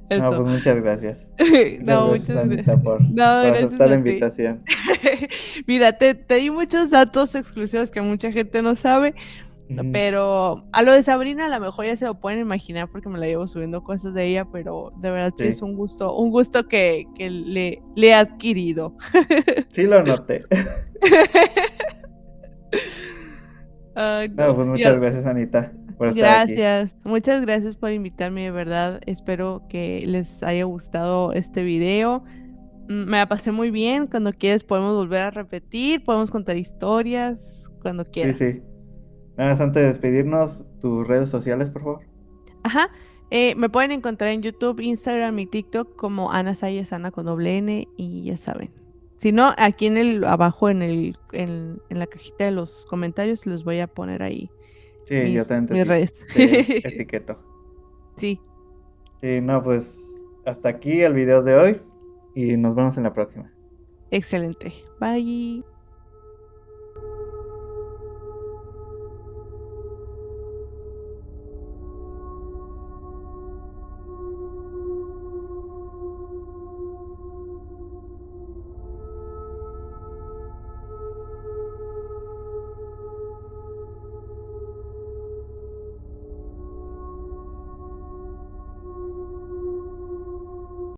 No, Eso. pues muchas gracias. Muchas No, gracias, muchas Anita, gracias. No, por gracias aceptar la a ti. invitación. Mira, te di muchos datos exclusivos que mucha gente no sabe, Ujú. pero a lo de Sabrina a lo mejor ya se lo pueden imaginar porque me la llevo subiendo cosas de ella, pero de verdad sí es Sí, un gusto que le he adquirido. sí lo noté. Ay, No, no. pues muchas gracias, Anita, por estar aquí. Gracias. Muchas gracias por invitarme, de verdad. Espero que les haya gustado este video. Me la pasé muy bien. Cuando quieres podemos volver a repetir, podemos contar historias, cuando Sí, quieras. sí. Nada más antes de despedirnos, tus redes sociales, por favor. Ajá. Me pueden encontrar en YouTube, Instagram y TikTok como Ana Sayes, Ana con doble N, y ya saben. Si no, aquí abajo en la cajita de los comentarios les voy a poner ahí Sí, yo también mis redes. te etiqueto. Sí, Sí, no, pues hasta aquí el video de hoy y nos vemos en la próxima. excelente. Bye.